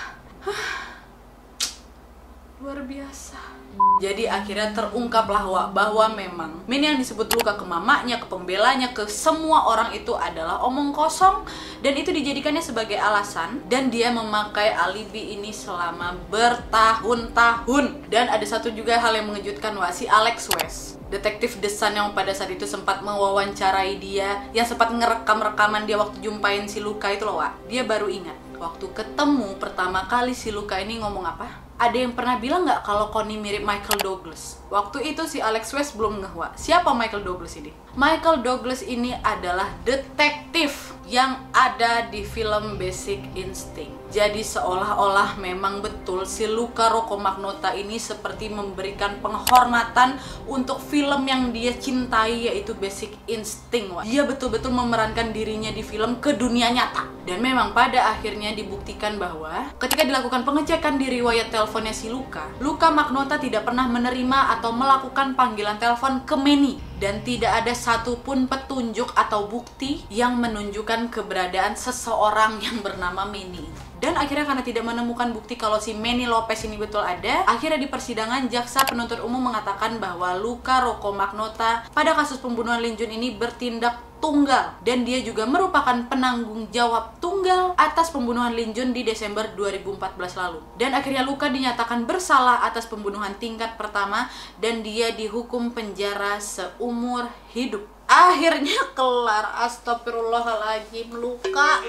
Luar biasa. Jadi akhirnya terungkaplah, Wak, bahwa memang Manny yang disebut Luka ke mamanya, ke pembelanya, ke semua orang itu adalah omong kosong. Dan itu dijadikannya sebagai alasan. Dan dia memakai alibi ini selama bertahun-tahun. Dan ada satu juga hal yang mengejutkan, Wak, si Alex West, detektif The Sun yang pada saat itu sempat mewawancarai dia, yang sempat ngerekam-rekaman dia waktu jumpain si Luka itu loh, Wak. Dia baru ingat waktu ketemu pertama kali si Luka ini ngomong apa? Ada yang pernah bilang nggak kalau Connie mirip Michael Douglas? Waktu itu si Alex West belum ngeh, Wak. Siapa Michael Douglas ini? Michael Douglas ini adalah detektif yang ada di film Basic Instinct. Jadi seolah-olah memang betul si Luca Roccomagnota ini seperti memberikan penghormatan untuk film yang dia cintai, yaitu Basic Instinct, Wak. Dia betul-betul memerankan dirinya di film ke dunia nyata. Dan memang pada akhirnya dibuktikan bahwa ketika dilakukan pengecekan di riwayat teleponnya si Luca Magnota tidak pernah menerima atau melakukan panggilan telepon ke Manny. Dan tidak ada satupun petunjuk atau bukti yang menunjukkan keberadaan seseorang yang bernama Manny. Dan akhirnya karena tidak menemukan bukti kalau si Manny Lopez ini betul ada, akhirnya di persidangan jaksa penuntut umum mengatakan bahwa Luca Roccomagnota pada kasus pembunuhan Lin Jun ini bertindak tunggal, dan dia juga merupakan penanggung jawab tunggal atas pembunuhan Lin Jun di Desember 2014 lalu. Dan akhirnya Luca dinyatakan bersalah atas pembunuhan tingkat pertama dan dia dihukum penjara seumur hidup. Akhirnya kelar, astagfirullahaladzim. Luka.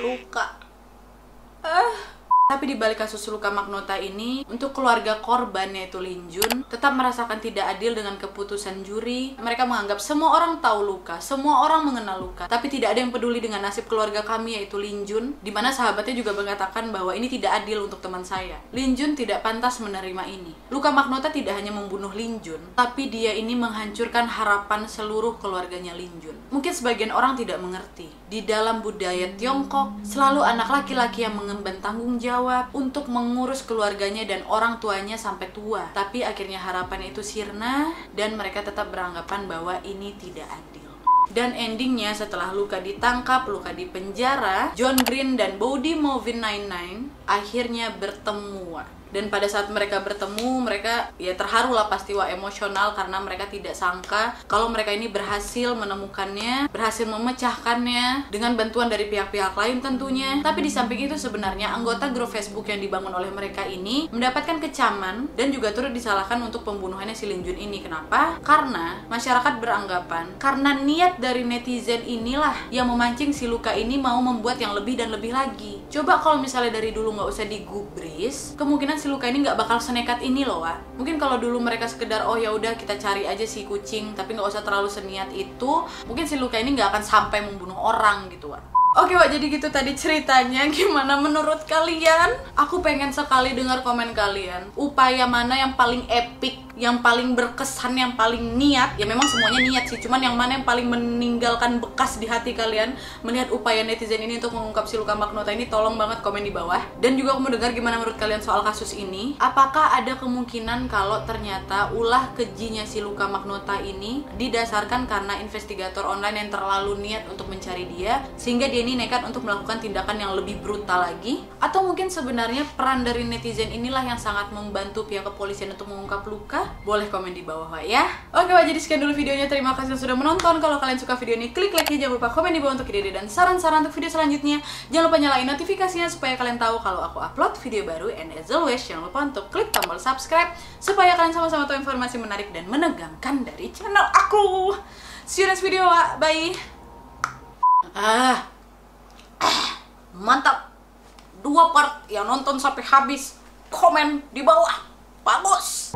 Tapi di balik kasus Luca Magnota ini, untuk keluarga korban yaitu Lin Jun tetap merasakan tidak adil dengan keputusan juri. Mereka menganggap semua orang tahu Luca, semua orang mengenal Luca, tapi tidak ada yang peduli dengan nasib keluarga kami yaitu Lin Jun. Dimana sahabatnya juga mengatakan bahwa ini tidak adil untuk teman saya. Lin Jun tidak pantas menerima ini. Luca Magnota tidak hanya membunuh Lin Jun, tapi dia ini menghancurkan harapan seluruh keluarganya Lin Jun. Mungkin sebagian orang tidak mengerti, di dalam budaya Tiongkok selalu anak laki-laki yang mengemban tanggung jawab jawab untuk mengurus keluarganya dan orang tuanya sampai tua. Tapi akhirnya harapan itu sirna dan mereka tetap beranggapan bahwa ini tidak adil. Dan endingnya setelah Luka ditangkap, Luka di penjara, John Green dan Bobby Movin 99 akhirnya bertemu. Dan pada saat mereka bertemu, mereka ya terharu lah pasti, emosional, karena mereka tidak sangka kalau mereka ini berhasil menemukannya, berhasil memecahkannya dengan bantuan dari pihak-pihak lain tentunya. Tapi di samping itu sebenarnya anggota grup Facebook yang dibangun oleh mereka ini mendapatkan kecaman dan juga turut disalahkan untuk pembunuhannya si Lin Jun ini. Kenapa? Karena masyarakat beranggapan karena niat dari netizen inilah yang memancing si Luka ini mau membuat yang lebih dan lebih lagi. Coba kalau misalnya dari dulu nggak usah digubris, kemungkinan si Luka ini nggak bakal senekat ini loh, Wak. Mungkin kalau dulu mereka sekedar oh ya udah kita cari aja si kucing, tapi nggak usah terlalu seniat itu, mungkin si Luka ini nggak akan sampai membunuh orang gitu, Wak. Oke, Wak, jadi gitu tadi ceritanya. Gimana menurut kalian? Aku pengen sekali dengar komen kalian. Upaya mana yang paling epic, yang paling berkesan, yang paling niat? Ya memang semuanya niat sih, cuman yang mana yang paling meninggalkan bekas di hati kalian melihat upaya netizen ini untuk mengungkap si Luka Magnotta ini? Tolong banget komen di bawah. Dan juga aku mau dengar gimana menurut kalian soal kasus ini. Apakah ada kemungkinan kalau ternyata ulah kejinya si Luka Magnotta ini didasarkan karena investigator online yang terlalu niat untuk mencari dia, sehingga dia ini nekat untuk melakukan tindakan yang lebih brutal lagi? Atau mungkin sebenarnya peran dari netizen inilah yang sangat membantu pihak kepolisian untuk mengungkap Luka? Boleh komen di bawah, Wak, ya. Oke, Wak, jadi sekian dulu videonya. Terima kasih sudah menonton. Kalau kalian suka video ini, klik like-nya. Jangan lupa komen di bawah untuk ide-ide dan saran-saran untuk video selanjutnya. Jangan lupa nyalain notifikasinya supaya kalian tahu kalau aku upload video baru. And as always, jangan lupa untuk klik tombol subscribe supaya kalian sama-sama tahu informasi menarik dan menegangkan dari channel aku. See you next video, Wak. Bye. Mantap. 2 part yang nonton sampai habis, komen di bawah. Bagus.